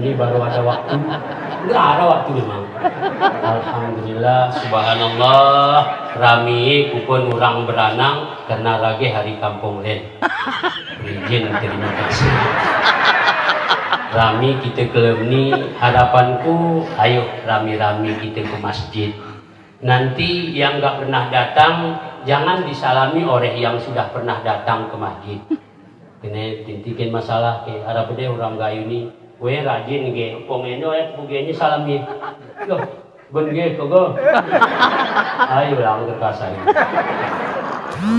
Ini baru ada waktu, nggak ada waktu memang. Alhamdulillah, subhanallah, rami kupon orang beranang karena lagi hari kampung lain. Izin, terima kasih. Rami kita ke ni, harapanku ayo rami-rami kita ke masjid. Nanti yang nggak pernah datang jangan disalami oleh yang sudah pernah datang ke masjid. Kena tintikin masalah ke harap deh orang gayu ni, gue rajin ke pongeno bugenya salami. Loh, benge kogo. Ayo lang terkasih.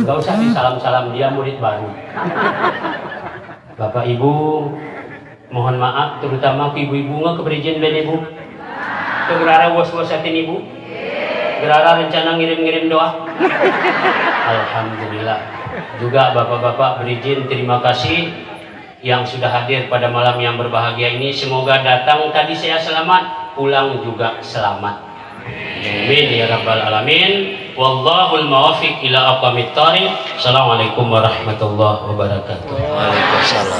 Gak usah disalam-salam, dia murid baru. Bapak Ibu, mohon maaf terutama ke ibu-ibu nggak keberijin ben ibu. Kegerara was-wasatin ibu. Gerara rencana ngirim-ngirim doa. Alhamdulillah. Juga bapak-bapak berizin terima kasih yang sudah hadir pada malam yang berbahagia ini. Semoga datang tadi saya selamat, pulang juga selamat. Amin ya rabbal alamin. Wallahul muwaffiq ila aqwamit thariq. Assalamualaikum warahmatullahi wabarakatuh. Waalaikumsalam.